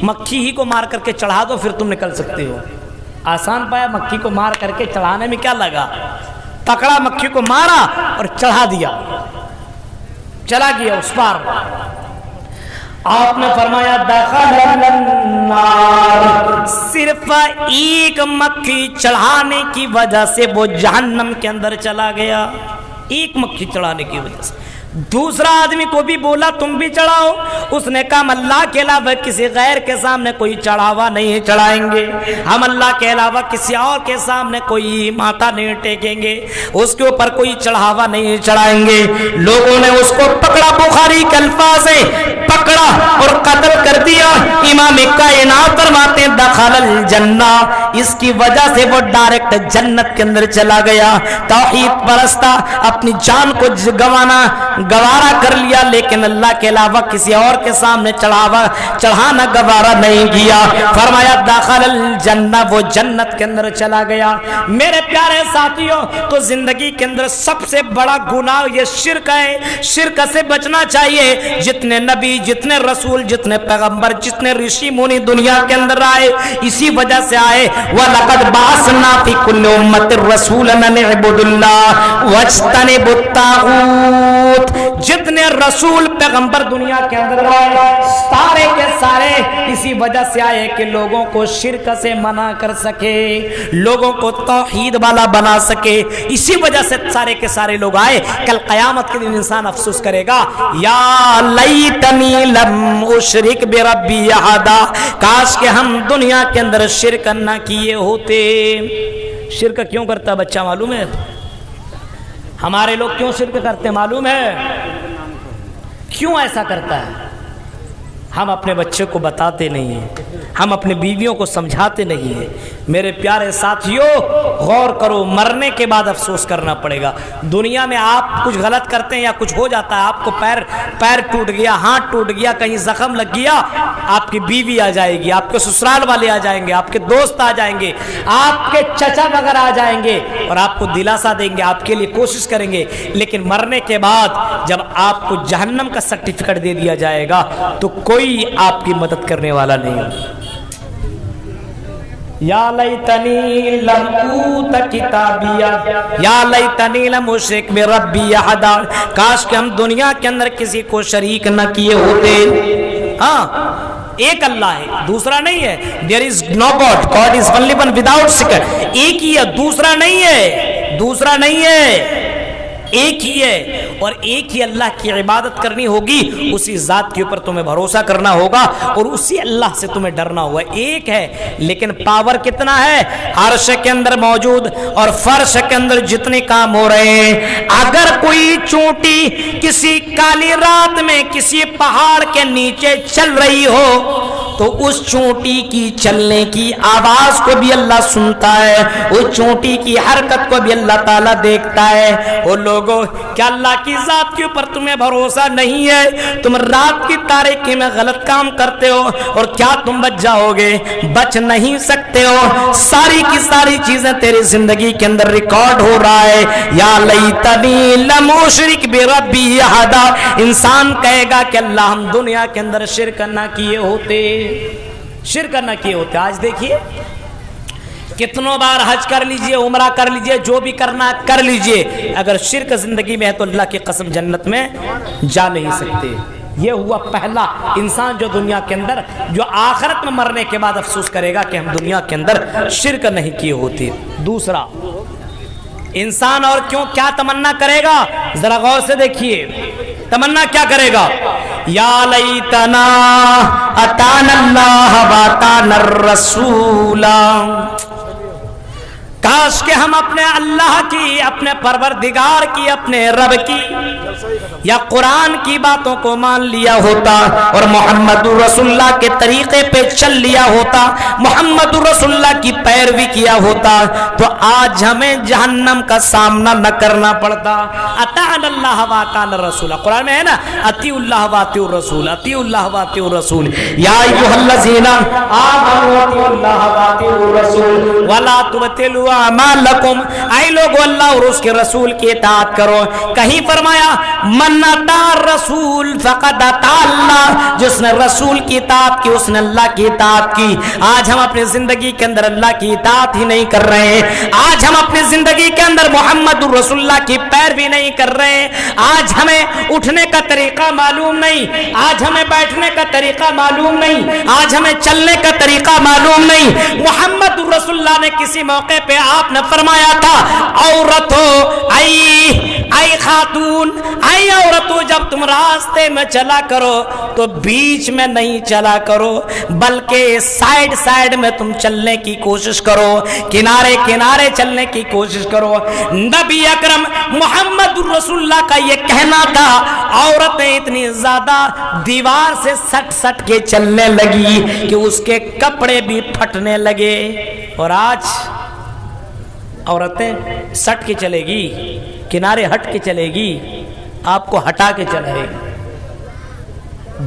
मक्खी ही को मार करके चढ़ा दो फिर तुम निकल सकते हो। आसान पाया, मक्खी को मार करके चढ़ाने में क्या लगा, पकड़ा मक्खी को मारा और चढ़ा दिया, चला गया उस पार। आपने फरमाया सिर्फ एक मक्खी चढ़ाने की वजह से वो जहन्नम के अंदर चला गया, एक मक्खी चढ़ाने की वजह से। दूसरा आदमी को भी बोला तुम भी चढ़ाओ, उसने कहा अल्लाह के अलावा किसी गैर के सामने कोई चढ़ावा नहीं चढ़ाएंगे, हम अल्लाह के अलावा किसी और के सामने कोई माथा नहीं टेकेंगे, उसके ऊपर कोई चढ़ावा नहीं चढ़ाएंगे। लोगों ने उसको पकड़ा, बुखारी के अल्फाज है, पकड़ा और कत्ल कर दिया। इमाम कायनात फरमाते हैं दखलल जन्ना, इसकी वजह से वो डायरेक्ट जन्नत के अंदर चला गया। तौहीद परस्ता, अपनी जान को गवारा कर लिया, लेकिन अल्लाह के अलावा किसी और के सामने चढ़ाना गवारा नहीं किया। फरमाया दाखिल जन्नत, वो जन्नत के अंदर चला गया। मेरे प्यारे साथियों, तो जिंदगी के अंदर सबसे बड़ा गुनाह ये शिर्क है। शिर्क से बचना चाहिए। जितने नबी, जितने रसूल, जितने पैगंबर, जितने ऋषि मुनि दुनिया के अंदर आए, इसी वजह से आए। वलक़द बअसना फी कुल्लि उम्मतिन रसूलन अन इअ्बुदुल्लाह वज्तनिबुत तागूत। जितने रसूल पैगंबर दुनिया के अंदर आए, सारे के सारे इसी वजह से आए कि लोगों को शिर्क से मना कर सके, लोगों को तौहीद वाला बना सके। इसी वजह से सारे के सारे लोग आए। कल कयामत के दिन इंसान अफसोस करेगा, या लैतनी लम उशरिक बिरब्बी अहदा, काश के हम दुनिया के अंदर शिर्क न किए होते। शिर्क क्यों करता बच्चा मालूम है? हमारे लोग क्यों शिर्क करते मालूम है? क्यों ऐसा करता है? हम अपने बच्चे को बताते नहीं हैं, हम अपने बीवियों को समझाते नहीं हैं। मेरे प्यारे साथियों, गौर करो, मरने के बाद अफसोस करना पड़ेगा। दुनिया में आप कुछ गलत करते हैं या कुछ हो जाता है, आपको पैर टूट गया, हाथ टूट गया, कहीं जख्म लग गया, आपकी बीवी आ जाएगी, आपके ससुराल वाले आ जाएंगे, आपके दोस्त आ जाएंगे, आपके चचा वगैरह आ जाएंगे और आपको दिलासा देंगे, आपके लिए कोशिश करेंगे। लेकिन मरने के बाद जब आपको जहन्नम का सर्टिफिकेट दे दिया जाएगा तो कोई आपकी मदद करने वाला नहीं। या लैतनी लम ऊत किताबिया, या लैतनी लम उशरिक बिरब्बी अहदा, काश कि हम दुनिया के अंदर किसी को शरीक न किए होते। हाँ, एक अल्लाह है, दूसरा नहीं है। There is no god, god is only one without second. एक ही है, दूसरा नहीं है, दूसरा नहीं है, एक ही है। और एक ही अल्लाह की इबादत करनी होगी, उसी जात के ऊपर तुम्हें भरोसा करना होगा और उसी अल्लाह से तुम्हें डरना होगा। एक है, लेकिन पावर कितना है? अर्श के अंदर मौजूद और फर्श के अंदर जितने काम हो रहे हैं। अगर कोई चोटी किसी काली रात में किसी पहाड़ के नीचे चल रही हो तो उस चोटी की चलने की आवाज को भी अल्लाह सुनता है, उस चोटी की हरकत को भी अल्लाह ताला देखता है। वो लोगों, क्या अल्लाह की जात के ऊपर तुम्हें भरोसा नहीं है? तुम रात की तारीकी में गलत काम करते हो और क्या तुम बच जाओगे? बच नहीं सकते हो। सारी की सारी चीजें तेरी जिंदगी के अंदर रिकॉर्ड हो रहा है। या लैतनी लम उशरिक बिरब्बी अहदा, इंसान कहेगा कि अल्लाह हम दुनिया के अंदर शिर्क न किए होते, शिर्क न किए होते। आज देखिए कितनों बार हज कर लीजिए, उमरा कर लीजिए, जो भी करना कर लीजिए, अगर शिर्क जिंदगी में है तो अल्लाह की कसम जन्नत में जा नहीं सकते। ये हुआ पहला इंसान जो दुनिया के अंदर, जो आखिरत में मरने के बाद अफसोस करेगा कि हम दुनिया के अंदर शिर्क नहीं किए होते। दूसरा इंसान और क्यों क्या तमन्ना करेगा, जरा गौर से देखिए, तमन्ना क्या करेगा, या लैतना अताना अल्लाह व अताना रसूला, काश के हम अपने अल्लाह की, अपने परवरदिगार की, अपने रब की या कुरान की बातों को मान लिया होता और मोहम्मद रसूलुल्लाह के तरीके पे चल लिया होता, मोहम्मद रसूलुल्लाह की पैरवी किया होता, तो आज हमें जहन्नम का सामना न करना पड़ता। अताअल्लाह व अताअ रसूल, कुरान में है ना, अतीउल्लाह व अतीउर रसूल, अतीउल्लाह व अतीउर रसूल, या अय्युहल्लज़ीना आमनू अतीउल्लाह व अतीउर रसूल वला तुबतिलू अमालकुम, ऐ लोगो अल्लाह और उसके रसूल की इताअत करो। कहीं फरमाया मन अता रसूल फक़द अता अल्लाह, जिसने रसूल की इताअत की उसने अल्लाह की इताअत की। आज हम अपनी जिंदगी के अंदर अल्लाह की इताअत ही नहीं कर रहे हैं, आज हम अपनी जिंदगी के अंदर मोहम्मद रसूलुल्लाह की पैरवी नहीं कर रहे हैं, आज हमें उठने का तरीका मालूम नहीं, आज हमें बैठने का तरीका मालूम नहीं, आज हमें चलने का तरीका मालूम नहीं। मोहम्मद रसूलुल्लाह ने किसी मौके पे आपने फरमाया था, औरत हो आई खातून, आई औरत हो, जब तुम रास्ते में चला करो तो बीच में नहीं चला करो, बल्कि साइड साइड में तुम चलने की कोशिश करो, किनारे किनारे चलने की कोशिश करो। नबी अकरम मोहम्मद रसूलुल्लाह का ये कहना था। औरतें इतनी ज्यादा दीवार से सट सट के चलने लगी कि उसके कपड़े भी फटने लगे। और आज औरतें सट के चलेगी, किनारे हट के चलेगी, आपको हटा के चलेगी,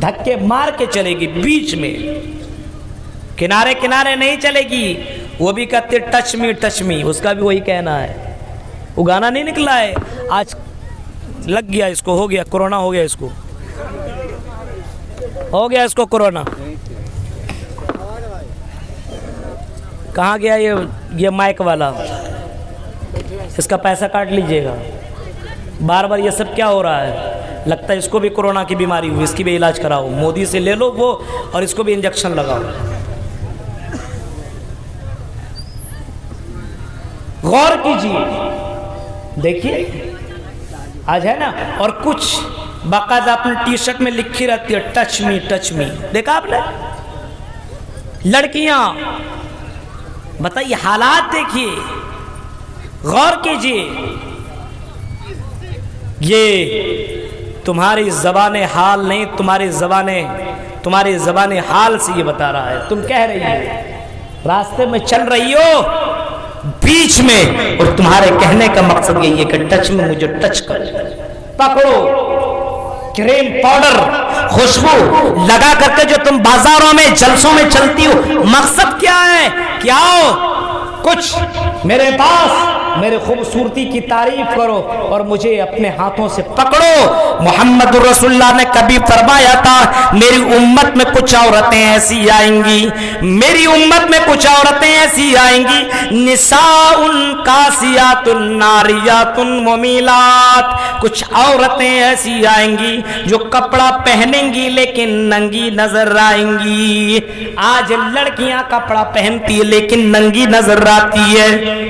धक्के मार के चलेगी, बीच में किनारे किनारे नहीं चलेगी। वो भी कहते टच मी, उसका भी वही कहना है। वो गाना नहीं निकला है, आज लग गया इसको, हो गया कोरोना, हो गया इसको, हो गया इसको कोरोना। कहाँ गया ये माइक वाला, इसका पैसा काट लीजिएगा। बार बार ये सब क्या हो रहा है, लगता है इसको भी कोरोना की बीमारी हुई, इसकी भी इलाज कराओ, मोदी से ले लो वो और इसको भी इंजेक्शन लगाओ। गौर कीजिए, देखिए आज है ना, और कुछ बाकायदा अपने टी शर्ट में लिखी रहती है टच मी, देखा आपने? लड़कियां, बताइए हालात देखिए, गौर कीजिए। ये तुम्हारी ज़बाने हाल नहीं, तुम्हारी ज़बाने हाल से ये बता रहा है। तुम कह रही हो, रास्ते में चल रही हो बीच में, और तुम्हारे कहने का मकसद यही है कि टच में, मुझे टच कर, पकड़ो। क्रीम पाउडर खुशबू लगा करके जो तुम बाजारों में जलसों में चलती हो, मकसद क्या है? क्या हो कुछ मेरे पास, मेरे खूबसूरती की तारीफ करो और मुझे अपने हाथों से पकड़ो। मोहम्मद रसूलुल्लाह ने कभी फरमाया था, मेरी उम्मत में कुछ औरतें ऐसी आएंगी, मेरी उम्मत में कुछ औरतें ऐसी आएंगी, निसाउन कासियातुन नारियातुन मुमीलात, कुछ औरतें ऐसी आएंगी जो कपड़ा पहनेंगी लेकिन नंगी नजर आएंगी। आज लड़कियां कपड़ा पहनती है लेकिन नंगी नजर आती है,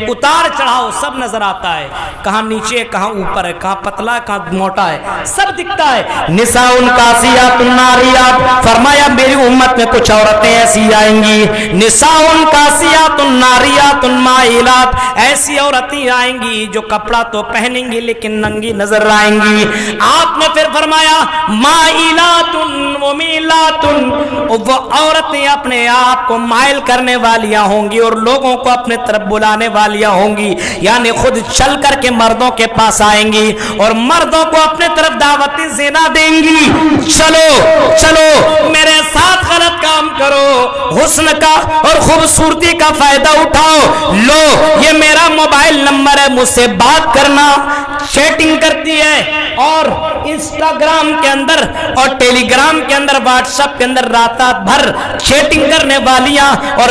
उतार चढ़ाव सब नजर आता है, कहां नीचे कहां ऊपर है, कहां पतला कहां मोटा है, सब दिखता है। निसाउन कासियातुन नारियात, फरमाया मेरी उम्मत में कुछ औरतें ऐसी आएंगी, निसाउन कासियातुन नारियातुन माइलात, ऐसी औरतें आएंगी जो कपड़ा तो पहनेंगी लेकिन नंगी नजर आएंगी। आपने फिर फरमाया माइलातुन मुमीलातुन, वो औरतें अपने आप को माइल करने वालियां होंगी और लोगों को अपने तरफ बुलाने वालियां होंगी, यानी खुद चल करके मर्दों के पास आएंगी और मर्दों को अपने तरफ दावती ज़िना देंगी। चलो चलो मेरे साथ गलत काम करो, हुस्न का और खूबसूरती का फायदा उठाओ, लो ये मेरा मोबाइल नंबर है, मुझसे बात करना, چیٹنگ کرتی ہے اور انسٹاگرام کے اندر اور ٹیلی گرام کے اندر واٹس ایپ کے اندر رات بھر چیٹنگ کرنے والیاں اور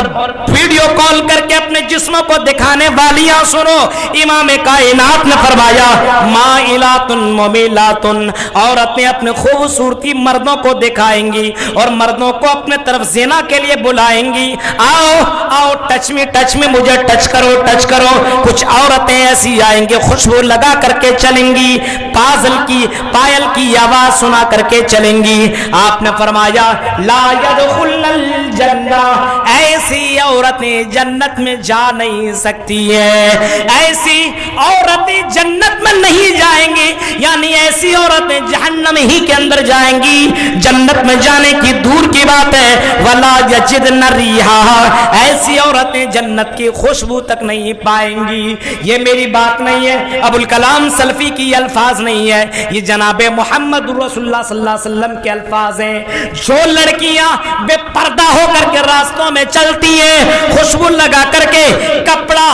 ویڈیو کال کر کے اپنے جسموں کو دکھانے والیاں، سنو امام کائنات نے فرمایا مائلات ممیلات، عورتیں اپنے خوبصورتی مردوں کو دکھائیں گی اور مردوں کو اپنے طرف زنا کے لیے بلائیں گی، آؤ آؤ ٹچ میں مجھے ٹچ کرو۔ کچھ عورتیں ایسی آئیں گی خوشبو لگا کر کے چلیں گی، پائل کی آواز سنا کر کے چلیں گی۔ آپ نے فرمایا لا يدخلن الجنہ، ایسی عورتیں جنت میں جا نہیں سکتی ہیں، ایسی عورتیں جنت میں نہیں جائیں گی، یعنی ایسی عورتیں جہنم ہی کے اندر جائیں گی، جنت میں جانے کی دور کی بات ہے۔ ولا یجدن ریحا، ایسی عورتیں جنت کی خوشبو تک نہیں پائیں گی۔ یہ میری بات نہیں ہے، ابو الکلام سلفی کی الفاظ نہیں ہے، یہ جناب محمد رسول اللہ صلی اللہ علیہ وسلم کے الفاظ ہیں۔ جو لڑکیاں بے پردہ ہو کر کے راستوں میں چلتی ہیں، خوشبو لگا کر کے کپڑا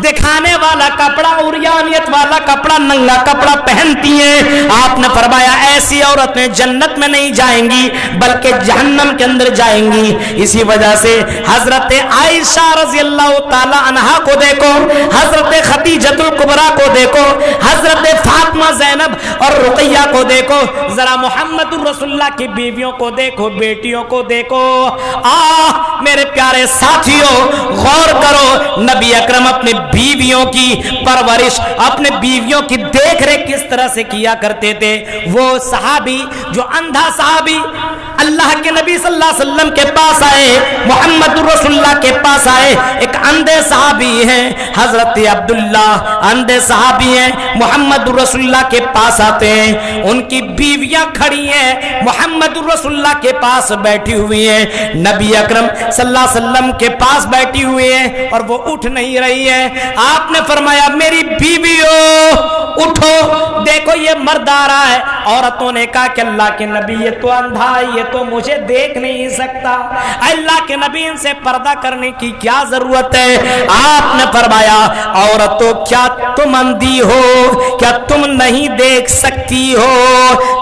دکھانے والا کپڑا، عریانیت والا کپڑا، ننگا کپڑا پہنتی ہیں، آپ نے فرمایا ایسی عورتیں جنت میں نہیں جائیں گی بلکہ جہنم کے اندر جائیں گی۔ اسی وجہ سے حضرت عائشہ رضی اللہ تعالی عنہا کو دیکھو، حضرت خدیجۃ الکبریٰ کو دیکھو، حضرت فاطمہ زینب اور رقیہ کو دیکھو، ذرا محمد رسول اللہ کی بیویوں کو دیکھو، بیٹیوں کو دیکھو۔ میرے پیارے ساتھیوں غور کرو، نبی اکرم اپنے بیویوں کی پرورش، اپنے بیویوں کی دیکھ ریکھ کس طرح سے کیا کرتے تھے۔ وہ صحابی جو اندھا صحابی اللہ کے نبی صلی اللہ علیہ وسلم کے پاس آئے، محمد رسول اللہ کے پاس آئے، ایک اندھے صحابی ہیں حضرت عبداللہ، اندھے صحابی ہیں، محمد رسول اللہ کے پاس آتے ہیں، ان کی بیویاں کھڑی ہیں، محمد رسول اللہ کے پاس بیٹھی ہوئی ہیں، نبی اکرم صلی اللہ علیہ وسلم کے پاس بیٹھی ہوئی ہیں اور وہ اٹھ نہیں رہی ہے۔ آپ نے فرمایا میری بیویوں اٹھو، دیکھو یہ مرد آ رہا ہے۔ عورتوں نے کہا کہ اللہ کے نبی یہ تو اندھا ہے، یہ تو مجھے دیکھ نہیں سکتا، اللہ کے نبی ان سے پردہ کرنے کی کیا ضرورت ہے؟ آپ نے فرمایا عورتوں کیا تم اندھی ہو، کیا تم نہیں دیکھ سکتی ہو؟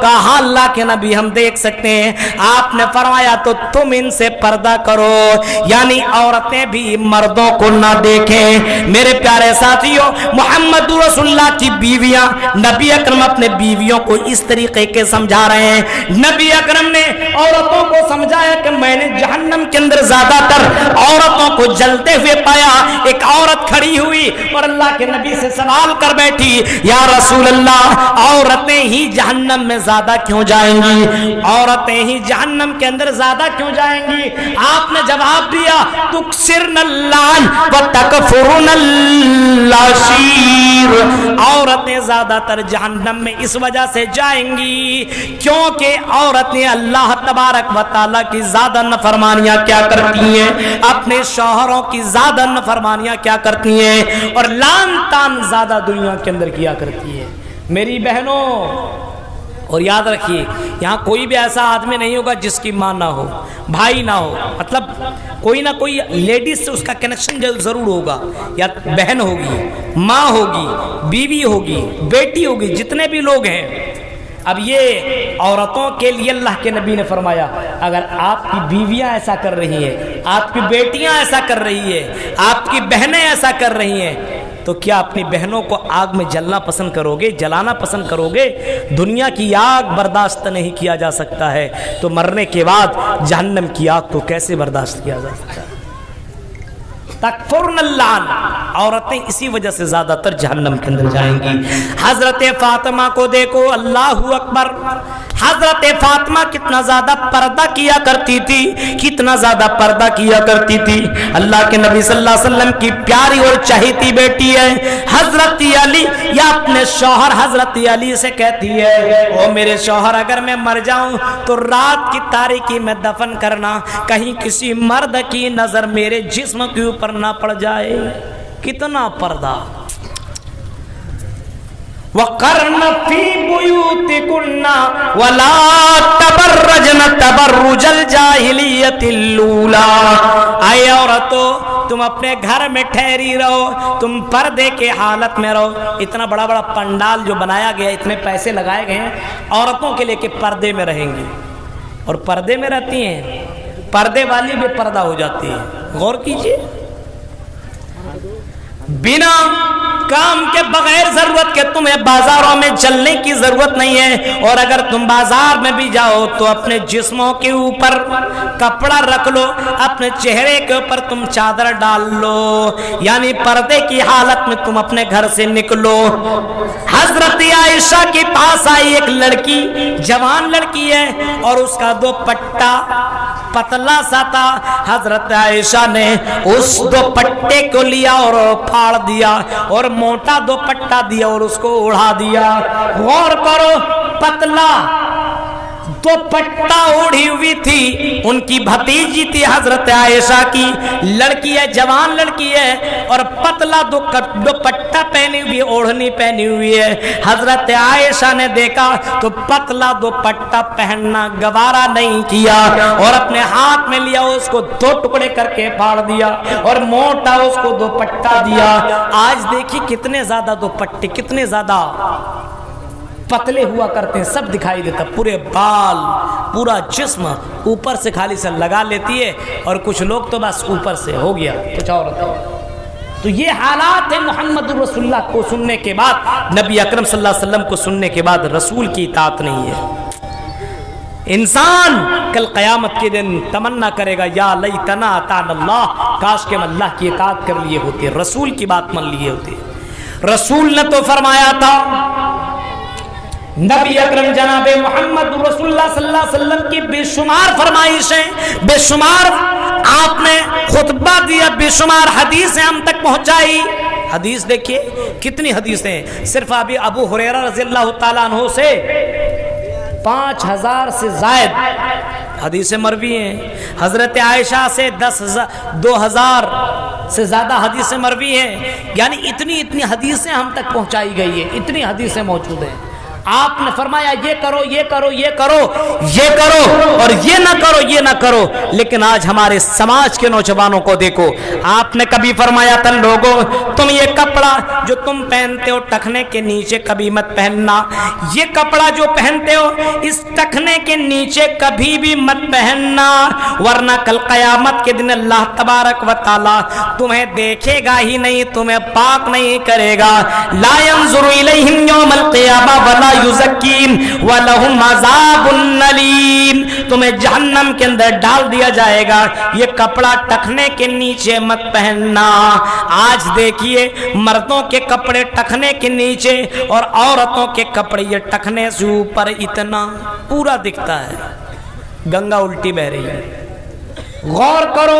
کہا اللہ کے نبی ہم دیکھ سکتے ہیں۔ آپ نے فرمایا تو تم ان سے پردہ کرو، یعنی عورتیں بھی مردوں کو نہ دیکھیں۔ میرے پیارے ساتھیوں محمد رسول اللہ کی بیویاں، نبی اکرم اپنے بیویوں کو اس طریقے کے سمجھا رہے ہیں۔ نبی اکرم نے عورتوں کو سمجھایا کہ میں نے جہنم کے اندر زیادہ تر عورتوں کو جلتے ہوئے پایا۔ ایک عورت کھڑی ہوئی اور اللہ کے نبی سے سوال کر بیٹھی، یا رسول اللہ عورتیں ہی جہنم میں زیادہ کیوں جائیں گی؟ عورتیں ہی جہنم کے اندر زیادہ کیوں جائیں گی؟ آپ نے جواب دیا تکسرن اللعن وتکفرن العشیر، عورتیں زیادہ تر جہنم میں اس وجہ سے جائیں گی کیونکہ عورتیں اللہ تبارک و تعالیٰ کی زیادہ نافرمانیاں کیا کرتی ہیں، اپنے شوہروں کی زیادہ نافرمانیاں کیا کرتی ہیں اور لان تان زیادہ دنیا کے اندر کیا کرتی ہیں۔ میری بہنوں اور یاد رکھیے یہاں کوئی بھی ایسا آدمی نہیں ہوگا جس کی ماں نہ ہو، بھائی نہ ہو، مطلب کوئی نہ کوئی لیڈیز سے اس کا کنیکشن ضرور ہوگا، یا بہن ہوگی، ماں ہوگی، بیوی ہوگی، بیٹی ہوگی، جتنے بھی لوگ ہیں۔ اب یہ عورتوں کے لیے اللہ کے نبی نے فرمایا اگر آپ کی بیویاں ایسا کر رہی ہیں، آپ کی بیٹیاں ایسا کر رہی ہیں، آپ کی بہنیں ایسا کر رہی ہیں، تو کیا اپنی بہنوں کو آگ میں جلنا پسند کرو گے، جلانا پسند کرو گے؟ دنیا کی آگ برداشت نہیں کیا جا سکتا ہے تو مرنے کے بعد جہنم کی آگ کو کیسے برداشت کیا جا سکتا ہے؟ تکفرن اللعن، عورتیں اسی وجہ سے زیادہ تر جہنم کے اندر جائیں گی۔ حضرت فاطمہ کو دیکھو، اللہ اکبر، حضرت فاطمہ کتنا زیادہ پردہ کیا کرتی تھی، کتنا زیادہ پردہ کیا کرتی تھی۔ اللہ کے نبی صلی اللہ علیہ وسلم کی پیاری اور چہیتی بیٹی ہے حضرت علی، یا اپنے شوہر حضرت علی سے کہتی ہے او میرے شوہر اگر میں مر جاؤں تو رات کی تاریکی میں دفن کرنا، کہیں کسی مرد کی نظر میرے جسم کے اوپر نہ پڑ جائے۔ کتنا پردہ۔ وَقَرْنَ فِي بُيُوتِكُنَّ وَلَا تَبَرَّجْنَ تَبَرُّجَ الْجَاهِلِيَّةِ الْأُولَىٰ، اے عورتوں तुम अपने घर में ठहरी रहो, तुम पर्दे के हालत में रहो। इतना बड़ा बड़ा पंडाल जो बनाया गया, इतने पैसे लगाए गए हैं औरतों के लिए कि पर्दे में रहेंगी, और पर्दे में रहती हैं, पर्दे वाली भी पर्दा हो जाती है। गौर कीजिए, बिना काम के बगैर जरूरत के तुम्हें बाजारों में चलने की जरूरत नहीं है, और अगर तुम बाजार में भी जाओ तो अपने जिस्मों के ऊपर कपड़ा रख लो, अपने चेहरे के ऊपर तुम चादर डाल लो, यानी पर्दे की हालत में तुम अपने घर से निकलो। हजरत आयशा के पास आई एक लड़की, जवान लड़की है, और उसका दुपट्टा पतला सा था। हजरत आयशा ने उस दुपट्टे को लिया और फाड़ दिया, और मोटा दुपट्टा दिया और उसको उड़ा दिया। गौर करो, पतला दुपट्टा ओढ़ी हुई थी, उनकी भतीजी थी हजरत आयशा की, लड़की है, जवान लड़की है, और पतला दुपट्टा पहनी हुई, ओढ़नी पहनी हुई है। हजरत आयशा ने देखा तो पतला दुपट्टा पहनना गवारा नहीं किया, और अपने हाथ में लिया, उसको दो टुकड़े करके फाड़ दिया और मोटा उसको दुपट्टा दिया। आज देखिए कितने ज्यादा दुपट्टे, कितने ज्यादा पतले हुआ करते हैं, सब दिखाई देता, पूरे बाल, पूरा जिस्म ऊपर से खाली से लगा लेती है, और कुछ लोग तो बस ऊपर से हो गया कुछ और। तो ये हालात है मोहम्मद रसूलुल्लाह को सुनने के बाद, नबी अकरम सल्लल्लाहु अलैहि वसल्लम को सुनने के बाद रसूल की इताअत नहीं है। इंसान कल क़यामत के दिन तमन्ना करेगा, या लैतना अताना अल्लाह, काश के अल्लाह की इताअत कर लिए होते, रसूल की बात मान लिए होते। रसूल ने तो फरमाया था, नबी अकरम जनाबे मोहम्मद रसूलुल्लाह सल्लल्लाहु अलैहि वसल्लम की बेशुमार फरमाइशें, बेशुमार आपने खुतबा दिया, बेशुमार हदीसें हम तक पहुंचाई। हदीस देखिए कितनी हदीसें, सिर्फ अभी अबू हुरैरा रज़ियल्लाहु ताला अन्हु से 5000 से जायद हदीसें मरवी हैं। हजरत आयशा से 2000 से ज्यादा हदीसें मरवी हैं, यानी इतनी हदीसें हम तक पहुंचाई गई है, इतनी हदीसें मौजूद हैं। आपने फरमाया ये करो, ये करो, ये करो, ये करो, और ये ना करो, ये ना करो। लेकिन आज हमारे समाज के नौजवानों को देखो, आपने कभी फरमाया था लोगों तुम ये कपड़ा जो तुम पहनते हो टखने के नीचे कभी मत पहनना, ये कपड़ा जो पहनते हो इस टखने के नीचे कभी भी मत पहनना, वरना कल क़यामत के दिन अल्लाह तबारक व तआला तुम्हें देखेगा ही नहीं, तुम्हें पाक नहीं करेगा। ला यंजुरु इलैहिम यौमल क़ियामा वला युज़क्कीम वलहुम अज़ाबुन अलीम, तुम्हें जहन्नम के अंदर डाल दिया जाएगा, ये कपड़ा टखने के नीचे मत पहनना। आज देखिए मर्दों के कपड़े टखने के नीचे और औरतों के कपड़े ये टखने से ऊपर इतना पूरा दिखता है, गंगा उल्टी बह रही है। गौर करो,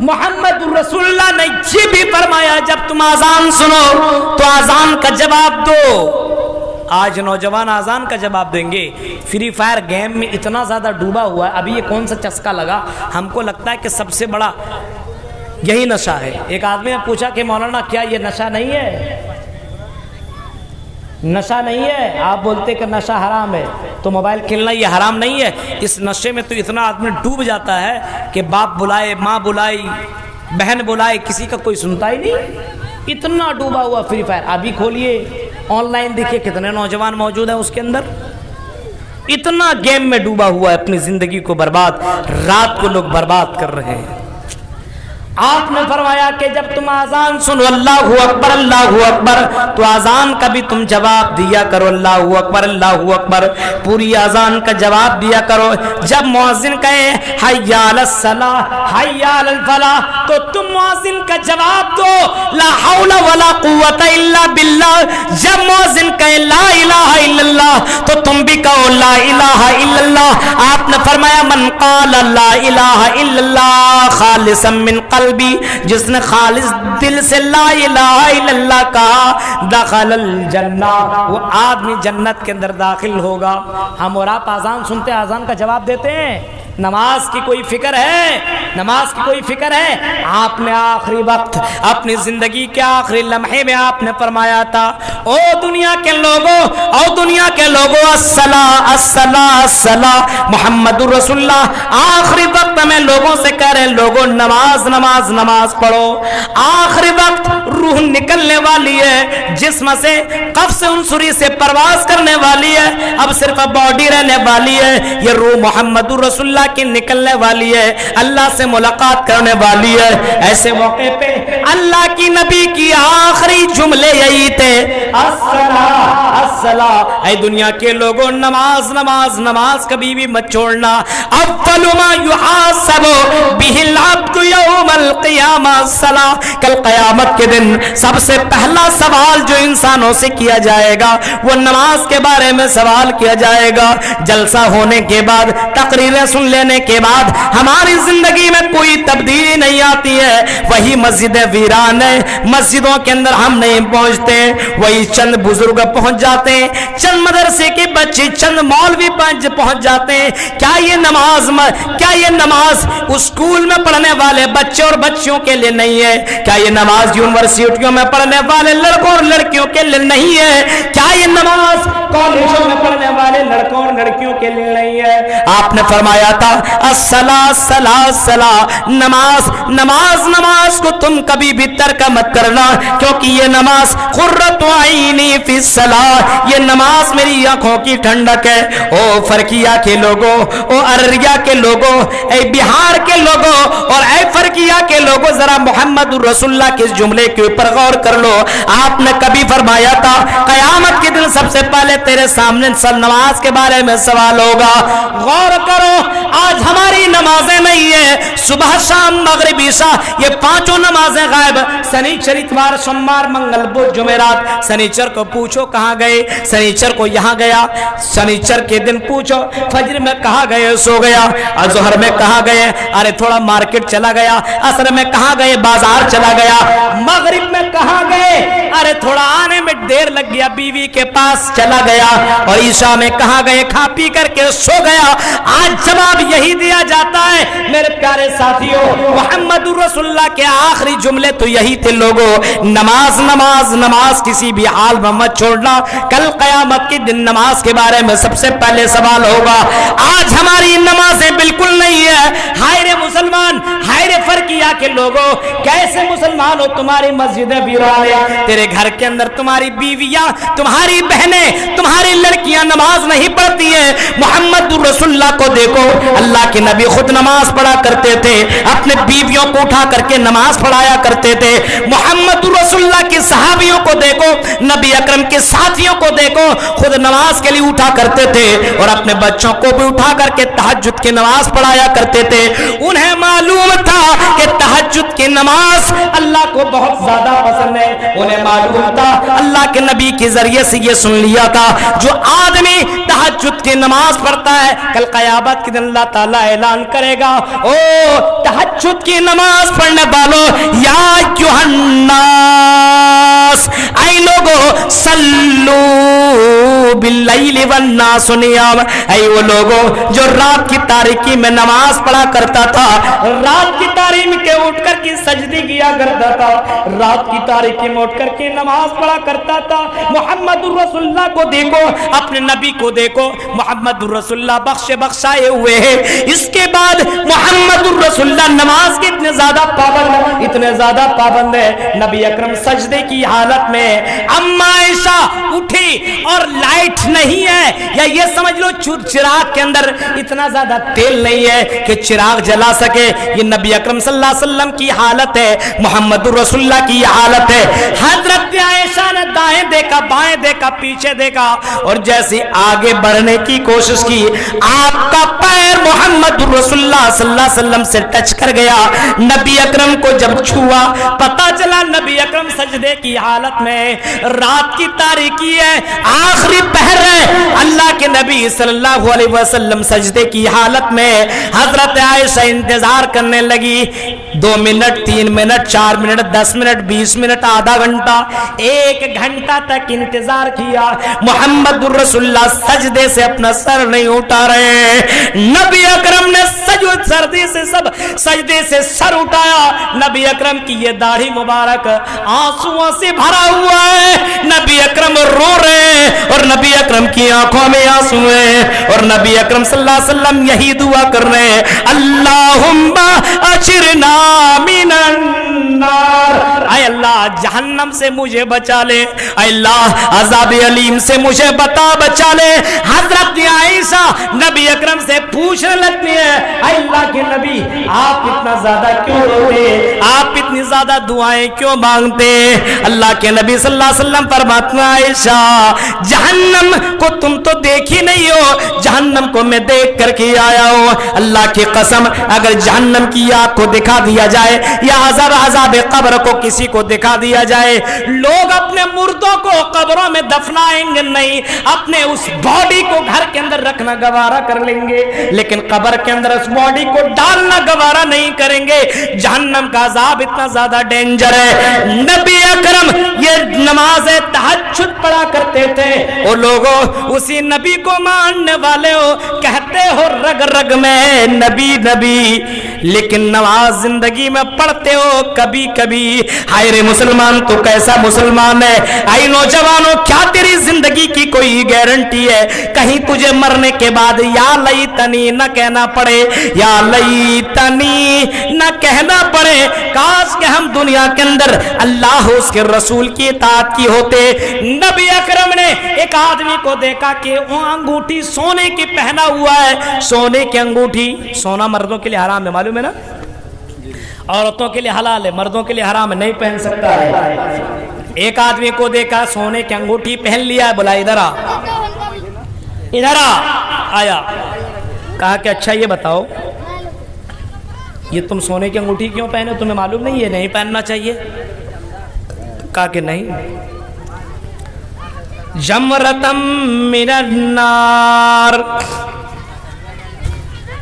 मोहम्मद रसूलुल्लाह ने ये भी फरमाया जब तुम आजान सुनो तो आजान का जवाब दो। आज नौजवान आजान का जवाब देंगे, फ्री फायर गेम में इतना ज़्यादा डूबा हुआ है। अभी ये कौन सा चस्का लगा, हमको लगता है कि सबसे बड़ा यही नशा है। एक आदमी ने पूछा कि मौलाना क्या ये नशा नहीं है? नशा नहीं है, आप बोलते कि नशा हराम है, तो मोबाइल खेलना ये हराम नहीं है? इस नशे में तो इतना आदमी डूब जाता है कि बाप बुलाए, माँ बुलाई, बहन बुलाए, किसी का कोई सुनता ही नहीं, इतना डूबा हुआ फ्री फायर। अभी खोलिए ऑनलाइन, देखिए कितने नौजवान मौजूद हैं उसके अंदर, इतना गेम में डूबा हुआ है, अपनी जिंदगी को बर्बाद, रात को लोग बर्बाद कर रहे हैं। आपने फरमाया कि जब तुम आजान सुनो अल्लाहु अकबर, अल्लाहु अकबर, तो आजान का भी तुम जवाब दिया करो, अल्लाहु अकबर, अल्लाहु अकबर, पूरी आजान का जवाब दिया करो। जब मुअज्जिन कहे हय्या अलस सलाह, हय्या अलल फलाह, तो तुम मुअज्जिन का जवाब दो, ला हौला वला कुव्वता इल्ला बिल्लाह। जब मुअज्जिन कहे ला इलाहा इल्लल्लाह, तो तुम भी कहो ला इलाहा इल्लल्लाह। आपने फरमाया मन क़ाला ला इलाहा इल्लल्लाह खालिसन मिन भी, जिसने खालिस दिल से ला इलाहा इल्लल्लाह कहा, दखलल जन्नह, वो आदमी जन्नत के अंदर दाखिल होगा। हम और आप आजान सुनते हैं, आजान का जवाब देते हैं, نماز کی کوئی فکر ہے؟ نماز کی کوئی فکر ہے؟ آپ نے آخری وقت اپنی زندگی کے آخری لمحے میں آپ نے فرمایا تھا، او دنیا کے لوگوں، او دنیا کے لوگوں، الصلاۃ الصلاۃ الصلاۃ محمد رسول اللہ۔ آخری وقت میں لوگوں سے کہہ رہے، لوگوں نماز نماز نماز پڑھو۔ آخری وقت روح نکلنے والی ہے جسم سے، قفص عنصری سے پرواز کرنے والی ہے، اب صرف باڈی رہنے والی ہے۔ یہ روح محمد رسول اللہ کی نکلنے والی ہے، اللہ سے ملاقات کرنے والی ہے۔ ایسے موقع پہ اللہ کی نبی کی آخری جملے یہی تھے، الصلاۃ الصلاۃ۔ اے دنیا کے لوگوں، نماز نماز نماز کبھی بھی مت چھوڑنا۔ اول ما یحاسب بہ العبد یوم القیامہ الصلاۃ۔ کل قیامت کے دن سب سے پہلا سوال جو انسانوں سے کیا جائے گا وہ نماز کے بارے میں سوال کیا جائے گا۔ جلسہ ہونے کے بعد، تقریریں سن لینے کے بعد ہماری زندگی میں کوئی تبدیلی نہیں آتی ہے، وہی مسجد ویران ہے، مسجدوں کے اندر ہم نہیں پہنچتے، وہی چند بزرگ پہنچ جاتے ہیں، چند مدرسے کے بچے، چند مولوی پہنچ جاتے ہیں۔ کیا یہ نماز اسکول میں پڑھنے والے بچے اور بچیوں کے لیے نہیں ہے؟ کیا یہ نماز یونیورسٹیوں میں پڑھنے والے لڑکوں اور لڑکیوں کے لیے نہیں ہے؟ کیا یہ نماز کالجوں میں پڑھنے والے لڑکوں اور لڑکیوں کے لیے نہیں ہے؟ آپ نے فرمایا تھا الصلاۃ الصلاۃ الصلاۃ، نماز نماز نماز کو تم کبھی بھی ترک مت کرنا، کیونکہ یہ نماز قرۃ عینی فی الصلاۃ، یہ نماز میری آنکھوں کی ٹھنڈک ہے۔ او فرقیہ کے لوگوں، او ارریہ کے لوگوں، اے بہار کے لوگوں اور اے فرقیہ کے لوگوں، ذرا محمد رسول اللہ کے اس جملے کے اوپر غور کر لو۔ آپ نے کبھی فرمایا تھا قیامت کے دن سب سے پہلے تیرے سامنے نماز کے بارے میں سوال ہوگا۔ غور کرو، آج ہماری نمازیں نہیں ہیں، صبح شام مغرب عشاء یہ پانچوں نمازیں غائب۔ سنیچر اتوار سوموار منگل بدھ جمعرات، سنیچر کو پوچھو کہاں گئے، سنیچر کو یہاں گیا، سنیچر کے دن پوچھو فجر میں کہاں گئے، سو گیا، ظہر میں کہاں گئے، ارے تھوڑا مارکیٹ چلا گیا، عصر میں کہاں گئے، بازار چلا گیا، مغرب میں کہاں گئے، ارے تھوڑا آنے میں دیر لگ گیا، بیوی کے پاس چلا گیا، اور عشاء میں کہاں گئے، کھا پی کر کے سو گیا۔ آج جواب یہی دیا جاتا ہے میرے پیارے ساتھیوں، محمد رسول اللہ کے آخری جملے تو یہی تھے، لوگوں نماز نماز نماز کسی بھی حال میں مت چھوڑنا، کل قیامت کے دن نماز کے بارے میں سب سے پہلے سوال ہوگا۔ آج ہماری نمازیں بالکل نہیں ہے، ہائے رے مسلمان، ہائے رے فرقیہ کے لوگوں، کیسے مسلمان ہو، تمہاری مسجدیں ویران ہیں، تیرے گھر کے اندر تمہاری بیویاں، تمہاری بہنیں، تمہاری لڑکیاں نماز نہیں پڑھتی ہیں۔ محمد رسول اللہ کو دیکھو، اللہ کے نبی خود نماز پڑھا کرتے تھے، اپنے بیویوں کو اٹھا کر کے نماز پڑھایا کرتے تھے۔ محمد رسول اللہ کے صحابیوں کو دیکھو، نبی اکرم کے ساتھیوں کو دیکھو، خود نماز کے لیے اٹھا کرتے تھے اور اپنے بچوں کو بھی اٹھا کر کے تہجد کی نماز پڑھایا کرتے تھے۔ انہیں معلوم تھا کہ تہجد کی نماز اللہ کو بہت زیادہ پسند ہے، انہیں معلوم تھا، اللہ کے نبی کے ذریعے سے یہ سن لیا تھا، جو آدمی تہجد کی نماز پڑھتا ہے کل قیامت کے دن اللہ تعالیٰ اعلان کرے گا، او تہجد کی نماز پڑھنے والوں، یا ایھا الناس، اے لوگوں، صلو باللیل والناس نیام، اے وہ لوگوں جو رات کی تاریکی میں نماز پڑھا کرتا تھا، رات کی تاریکی کے اٹھ کر کے سجدی کیا کرتا تھا، رات کی تاریکی میں اٹھ کر کے نماز پڑھا کرتا تھا۔ محمد رسول اللہ کو دیکھو، اپنے نبی کو دیکھو، محمد رسول اللہ بخشائے ہوئے ہیں۔ اس کے بعد محمد رسول اللہ نماز کے اتنے زیادہ پابند ہے، نبی اکرم سجدے کی حالت میں، اما عائشہ اٹھی اور لائٹ نہیں ہے، یا یہ سمجھ لو چراغ کے اندر اتنا زیادہ تیل نہیں ہے کہ چراغ جلا سکے، یہ نبی اکرم صلی اللہ علیہ وسلم کی حالت ہے، محمد رسول اللہ کی حالت ہے۔ حضرت عائشہ نے دائیں دیکھا، بائیں دیکھا، پیچھے دیکھا، اور جیسے آگے بڑھنے کی کوشش کی، آپ کا پیر محمد رسول اللہ صلی اللہ علیہ وسلم سے ٹچ کر گیا۔ نبی اکرم کو جب چھوا، پتا چلا نبی اکرم سجدے کی حالت میں، رات کی تاریکی ہے، آخری کہہ رہے اللہ کے نبی صلی اللہ علیہ وسلم سجدے کی حالت میں حضرت عائشہ انتظار کرنے لگی 2 minute 3 minute 4 minute 10 minute 20 minute آدھا گھنٹہ 1 گھنٹہ تک انتظار کیا محمد الرسول اللہ سجدے سے اپنا سر نہیں اٹھا رہے نبی اکرم نے سجدے سے سر اٹھایا نبی اکرم کی یہ داڑھی مبارک آنسوؤں سے بھرا ہوا ہے نبی اکرم رو رہے ہیں اور نبی اکرم کی آنکھوں میں آنسو ہیں اور نبی اکرم صلی اللہ علیہ وسلم یہی دعا کر رہے ہیں اللہم اجرنا من النار اے اللہ جہنم سے مجھے بچا لے اے اللہ عذاب علیم سے مجھے بچا لے حضرت عائشہ نبی اکرم سے پوچھنے لگتی ہے اے اللہ کے نبی آپ اتنا زیادہ کیوں روتے آپ اتنی زیادہ دعائیں کیوں مانگتے اللہ کے نبی صلی اللہ علیہ وسلم فرماتے ہیں عائشہ جہنم کو تم تو دیکھی نہیں ہو جہنم کو میں دیکھ کر کے آیا ہوں اللہ کی قسم اگر جہنم کی آگ کو دکھا دیا جائے یا عذاب قبر کو کسی کو دکھا دیا جائے لوگ اپنے مردوں کو قبروں میں دفنائیں گے نہیں اپنے اس باڈی کو گھر کے اندر رکھنا گوارا کر لیں گے لیکن قبر کے اندر اس باڈی کو ڈالنا گوارا نہیں کریں گے جہنم کا عذاب اتنا زیادہ ڈینجر ہے نبی اکرم یہ نماز تہجد پڑھا کرتے تھے اور لوگوں اسی نبی کو ماننے والے ہو کہتے ہو رگ رگ میں نبی نبی لیکن نماز زندگی میں پڑھتے ہو کبھی کبھی ہائے رے مسلمان تو کیسا مسلمان ہے اے نوجوانوں کیا تیری زندگی کی کوئی گارنٹی ہے کہیں تجھے مرنے کے بعد یا لیتنی نہ کہنا پڑے یا لیتنی نہ کہنا پڑے کاش کہ ہم دنیا کے اندر اللہ اس کے رسول کی اطاعت کی ہوتے نبی اکرم نے ایک آدمی کو دیکھا کہ وہ انگوٹھی سونے کی پہنا ہوا ہے سونے کی انگوٹھی سونا مردوں کے لیے حرام ہے معلوم ہے نا عورتوں کے لیے حلال ہے مردوں کے لیے حرام ہے نہیں پہن سکتا ہے ایک آدمی کو دیکھا سونے کی انگوٹھی پہن لیا ہے بولا ادھر آ آیا کہا کہ اچھا یہ بتاؤ یہ تم سونے کی انگوٹھی کیوں پہنے تمہیں معلوم نہیں ہے نہیں پہننا چاہیے کہا کہ نہیں جمرتم من النار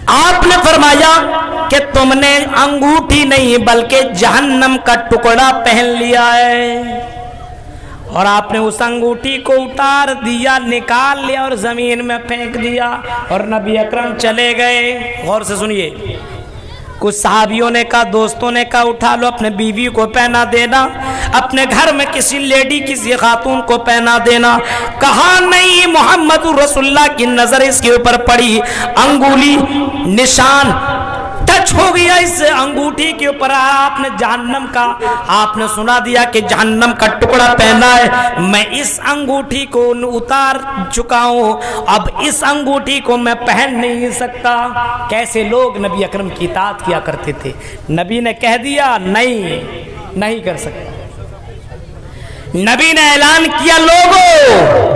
آپ نے فرمایا کہ تم نے انگوٹھی نہیں بلکہ جہنم کا ٹکڑا پہن لیا ہے اور آپ نے اس انگوٹھی کو اتار دیا نکال لیا اور زمین میں پھینک دیا اور نبی اکرم چلے گئے غور سے سنیے کچھ صحابیوں نے کہا دوستوں نے کہا اٹھا لو اپنے بیوی کو پہنا دینا اپنے گھر میں کسی لیڈی کسی خاتون کو پہنا دینا کہا نہیں محمد رسول اللہ کی نظر اس کے اوپر پڑی انگولی نشان ٹچ ہو گیا اس انگوٹھی کے اوپر آپ نے جہنم کا آپ نے سنا دیا کہ جہنم کا ٹکڑا پہنا ہے میں اس انگوٹھی کو اتار چکا ہوں اب اس انگوٹھی کو میں پہن نہیں سکتا کیسے لوگ نبی اکرم کی اطاعت کیا کرتے تھے نبی نے کہہ دیا نہیں کر سکتا نبی نے اعلان کیا لوگوں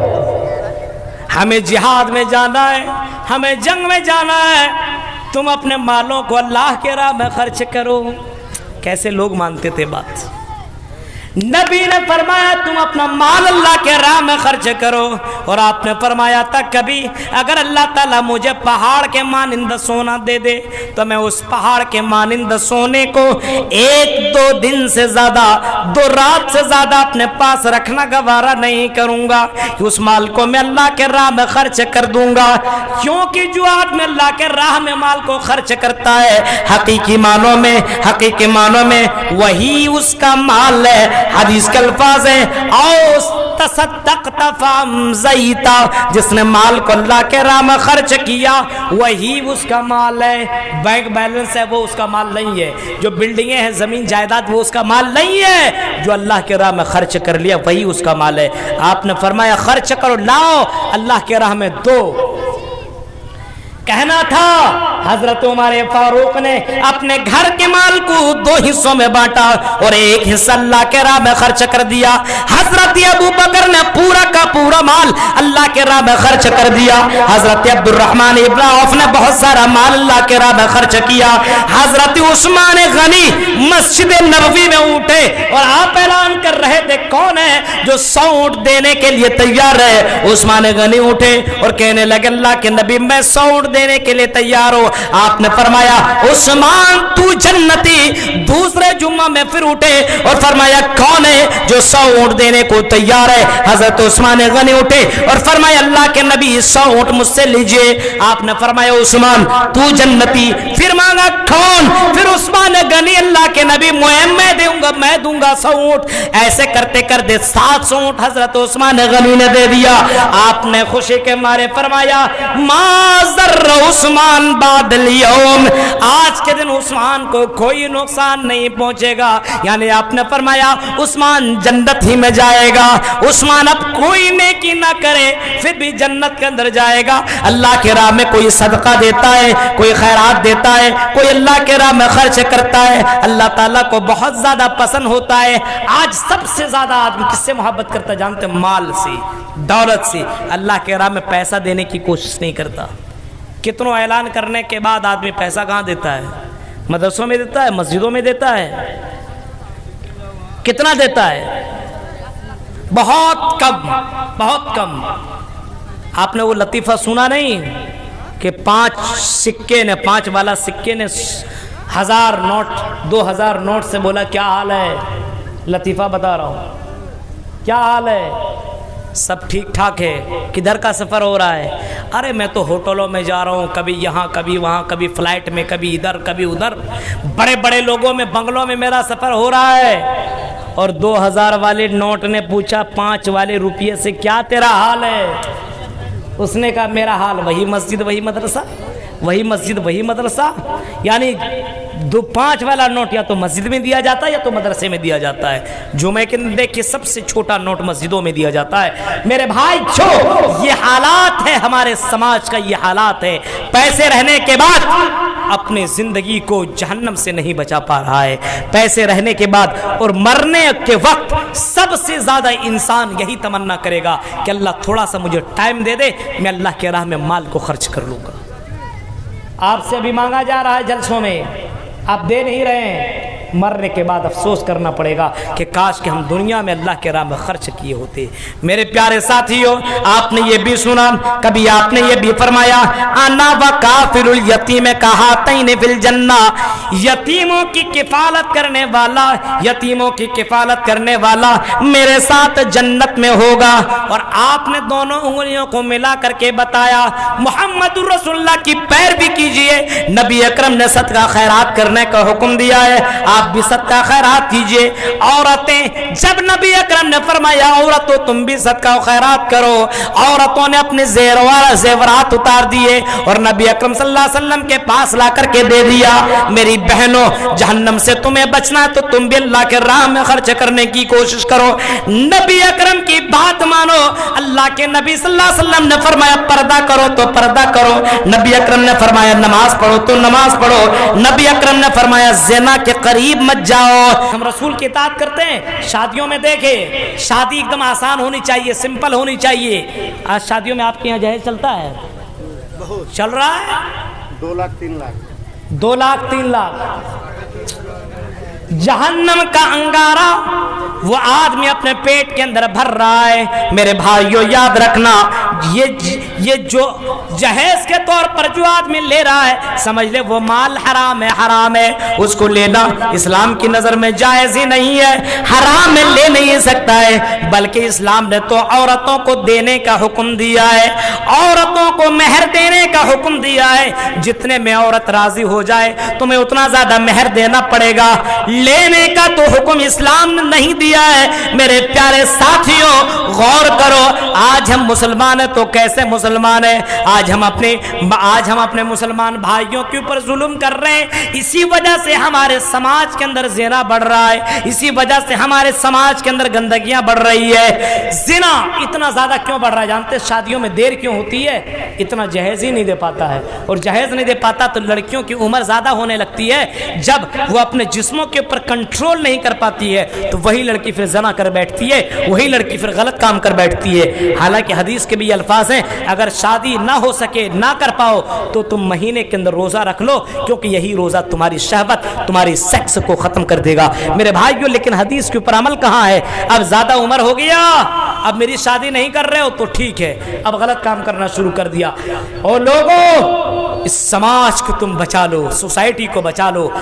ہمیں جہاد میں جانا ہے ہمیں جنگ میں جانا ہے تم اپنے مالوں کو اللہ کے راہ میں خرچ کرو کیسے لوگ مانتے تھے بات نبی نے فرمایا تم اپنا مال اللہ کے راہ میں خرچ کرو اور آپ نے فرمایا تھا کبھی اگر اللہ تعالیٰ مجھے پہاڑ کے مانند سونا دے دے تو میں اس پہاڑ کے مانند سونے کو 1-2 دن سے زیادہ 2 رات سے زیادہ اپنے پاس رکھنا گوارا نہیں کروں گا اس مال کو میں اللہ کے راہ میں خرچ کر دوں گا کیونکہ جو آدمی اللہ کے راہ میں مال کو خرچ کرتا ہے حقیقی معنوں میں وہی اس کا مال ہے حدیث کے الفاظ ہیں اوس تصدقت فامزیتا جس نے مال کو اللہ کے راہ میں خرچ کیا وہی اس کا مال ہے بینک بیلنس ہے وہ اس کا مال نہیں ہے جو بلڈنگیں ہیں زمین جائیداد وہ اس کا مال نہیں ہے جو اللہ کے راہ میں خرچ کر لیا وہی اس کا مال ہے آپ نے فرمایا خرچ کرو لاؤ اللہ کے راہ میں دو کہنا تھا حضرت عمر فاروق نے اپنے گھر کے مال کو 2 حصوں میں بانٹا اور ایک حصہ اللہ کے راہ میں خرچ کر دیا. حضرت ابو بکر نے پورا کا پورا مال اللہ کے راہ میں خرچ کر دیا. حضرت عبد الرحمن ابن عوف نے بہت سارا مال اللہ کے راہ میں خرچ کیا. حضرت عثمان غنی مسجد نبوی میں اٹھے اور آپ اعلان کر رہے تھے کون ہے جو 100 اونٹ دینے کے لیے تیار ہے. عثمان غنی اٹھے اور کہنے لگے اللہ کے نبی میں 100 اونٹ دینے کے لیے تیار ہوں. آپ نے فرمایا عثمان تو جنتی. دوسرے جمعہ میں پھر اٹھے اور فرمایا کون ہے جو 100 اونٹ دینے کو تیار ہے. حضرت عثمان غنی اٹھے اور فرمایا اللہ کے نبی 100 اونٹ مجھ سے لیجئے. آپ نے فرمایا عثمان تو جنتی. پھر مانگا کون؟ پھر عثمان غنی اللہ کے نبی میں دوں گا 100 اونٹ. ایسے کرتے کرتے 700 اونٹ حضرت عثمان غنی نے دے دیا. آپ نے خوشی کے مارے فرمایا ما ضر عثمان بعد اليوم. آج کے دن عثمان کو کوئی نقصان نہیں پہنچے گا. یعنی آپ نے فرمایا عثمان جنت ہی میں جائے گا. عثمان اب کوئی نیکی نہ کرے پھر بھی جنت کے اندر جائے گا. اللہ کے راہ میں کوئی صدقہ دیتا ہے, کوئی خیرات دیتا ہے, کوئی اللہ کے راہ میں خرچ کرتا ہے, اللہ تعالیٰ کو بہت زیادہ پسند ہوتا ہے. آج سب سے زیادہ آدمی کس سے محبت کرتا ہے جانتے؟ مال سے, دولت سے. اللہ کے راہ میں پیسہ دینے کی کوشش نہیں کرتا. کتنوں اعلان کرنے کے بعد آدمی پیسہ کہاں دیتا ہے؟ مدرسوں میں دیتا ہے, مسجدوں میں دیتا ہے. کتنا دیتا ہے؟ بہت کم, بہت کم. آپ نے وہ لطیفہ سنا نہیں کہ 5 والا سکے نے 1000 نوٹ 2000 نوٹ سے بولا کیا حال ہے؟ لطیفہ بتا رہا ہوں, کیا حال ہے؟ سب ٹھیک ٹھاک ہے. کدھر کا سفر ہو رہا ہے؟ ارے میں تو ہوٹلوں میں جا رہا ہوں, کبھی یہاں کبھی وہاں, کبھی فلائٹ میں, کبھی ادھر کبھی ادھر. بڑے بڑے لوگوں میں, بنگلوں میں میرا سفر ہو رہا ہے. اور 2000 والے نوٹ نے پوچھا 5 والے روپیے سے کیا تیرا حال ہے؟ اس نے کہا میرا حال وہی مسجد وہی مدرسہ, وہی مسجد وہی مدرسہ. یعنی 5 والا نوٹ یا تو مسجد میں دیا جاتا ہے یا تو مدرسے میں دیا جاتا ہے. جمعے کے دن دیکھ کے سب سے چھوٹا نوٹ مسجدوں میں دیا جاتا ہے. میرے بھائی جو یہ حالات ہے ہمارے سماج کا, یہ حالات ہے. پیسے رہنے کے بعد اپنے زندگی کو جہنم سے نہیں بچا پا رہا ہے. پیسے رہنے کے بعد اور مرنے کے وقت سب سے زیادہ انسان یہی تمنا کرے گا کہ اللہ تھوڑا سا مجھے ٹائم دے دے, میں اللہ کے راہ میں مال کو خرچ کر لوں گا. آپ سے بھی مانگا جا رہا ہے جلسوں میں, آپ دے نہیں رہے ہیں. مرنے کے بعد افسوس کرنا پڑے گا کہ کاش کہ ہم دنیا میں اللہ کے راہ میں خرچ کیے ہوتے. میرے پیارے ساتھیوں, آپ نے یہ بھی سنا, کبھی آپ نے یہ بھی فرمایا انا وکافر الیتیم کہاتین فی الجنہ. یتیموں کی کفالت کرنے والا, یتیموں کی کفالت کرنے والا میرے ساتھ جنت میں ہوگا. اور آپ نے دونوں انگلیوں کو ملا کر کے بتایا محمد رسول اللہ کی پیروی کیجئے. نبی اکرم نے صدقہ خیرات کرنے کا حکم دیا ہے, آپ بھی صدقہ خیرات کیجئے. عورتیں, جب نبی اکرم نے فرمایا عورتوں تم بھی صدقہ خیرات کرو, عورتوں نے اپنے زیورات اتار دیے اور نبی اکرم صلی اللہ علیہ وسلم کے پاس لا کر کے دے دیا. میری بہنوں, جہنم سے تمہیں بچنا ہے تو تم بھی اللہ کے راہ میں خرچ کرنے کی کوشش کرو. نبی اکرم کی بات مانو. اللہ کے نبی صلی اللہ علیہ وسلم نے فرمایا پردہ کرو تو پردہ کرو. نبی اکرم نے فرمایا نماز پڑھو تو نماز پڑھو. نبی اکرم نے فرمایا زنا کے قریب مت جاؤ. ہم رسول کی اطاعت کرتے ہیں. شادیوں میں دیکھیں, شادی ایک دم آسان ہونی چاہیے, سمپل ہونی چاہیے. آج شادیوں میں آپ کے یہاں جہیز چلتا ہے, چل رہا ہے 2 لاکھ 3 لاکھ 2 لاکھ 3 لاکھ. جہنم کا انگارہ وہ آدمی اپنے پیٹ کے اندر بھر رہا ہے. میرے بھائیو یاد رکھنا, یہ جو جہیز کے طور پر جو آدمی لے رہا ہے سمجھ لے وہ مال حرام ہے, حرام ہے. اس کو لینا اسلام کی نظر میں جائز ہی نہیں ہے, حرام میں لے نہیں سکتا ہے. بلکہ اسلام نے تو عورتوں کو دینے کا حکم دیا ہے, عورتوں کو مہر دینے کا حکم دیا ہے. جتنے میں عورت راضی ہو جائے تمہیں اتنا زیادہ مہر دینا پڑے گا. لینے کا تو حکم اسلام نے نہیں دیا ہے. میرے پیارے ساتھیوں غور کرو, آج ہم مسلمان है तो कैसे मुसलमान है। आज हम अपने मुसलमान भाइयों के ऊपर जुल्म कर रहे हैं। इसी वजह से हमारे समाज के अंदर ज़िना बढ़ रहा है, इसी वजह से हमारे समाज के अंदर गंदगियां बढ़ रही है। ज़िना इतना ज्यादा क्यों बढ़ रहा है जानते? शादियों में देर क्यों होती है? इतना जहेज ही नहीं दे पाता है, और जहेज नहीं दे पाता तो लड़कियों की उम्र ज्यादा होने लगती है। जब वो अपने जिस्मों के ऊपर कंट्रोल नहीं कर पाती है तो वही लड़की फिर ज़ना कर बैठती है, वही लड़की फिर गलत काम कर बैठती है। हालांकि हदीस के भी अल्फाज हैं, अगर शादी ना हो सके, ना कर पाओ तो तुम महीने के अंदर रोजा रख लो, क्योंकि यही रोजा तुम्हारी शहवत, तुम्हारी सेक्स को खत्म कर देगा। मेरे भाइयों, लेकिन हदीस के ऊपर अमल कहाँ है? अब ज्यादा उम्र हो गया, अब मेरी शादी नहीं कर रहे हो तो ठीक है, अब गलत काम करना शुरू कर दिया। और लोगों, इस समाज को तुम बचा लो, सोसाइटी को बचा लो।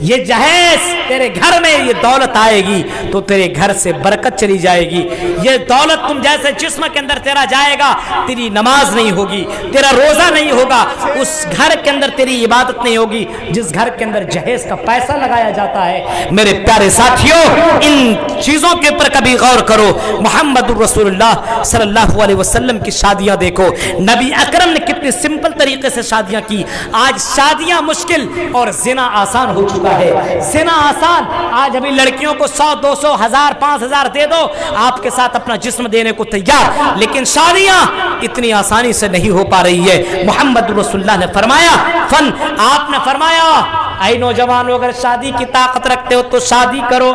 ये जहेज तेरे घर में ये दौलत आएगी तो तेरे घर से बरकत चली जाएगी। ये दौलत तुम जैसे जिस्म के अंदर तेरा जाएगा, तेरी नमाज नहीं होगी, तेरा रोजा नहीं होगा, उस घर के अंदर तेरी इबादत नहीं होगी जिस घर के अंदर जहेज का पैसा लगाया जाता है। मेरे प्यारे साथियों, इन चीजों के ऊपर कभी गौर करो। मोहम्मद रसूलुल्लाह सल्लल्लाहु अलैहि वसल्लम की शादियां देखो, नबी अकरम ने कितनी सिंपल तरीके से शादियां की। आज शादियां मुश्किल और जिना आसान हो चुका है। जिना आसान, आज अभी लड़कियों को 100, 200, 1000, 5000 दे दो, आपके साथ अपना जिस्म देने को तैयार, लेकिन शादियां इतनी आसानी से नहीं हो पा रही है। मोहम्मद रसूलुल्लाह ने फरमाया, आपने फरमाया, ऐ नौजवानों, अगर शादी की ताकत रखते हो तो शादी करो।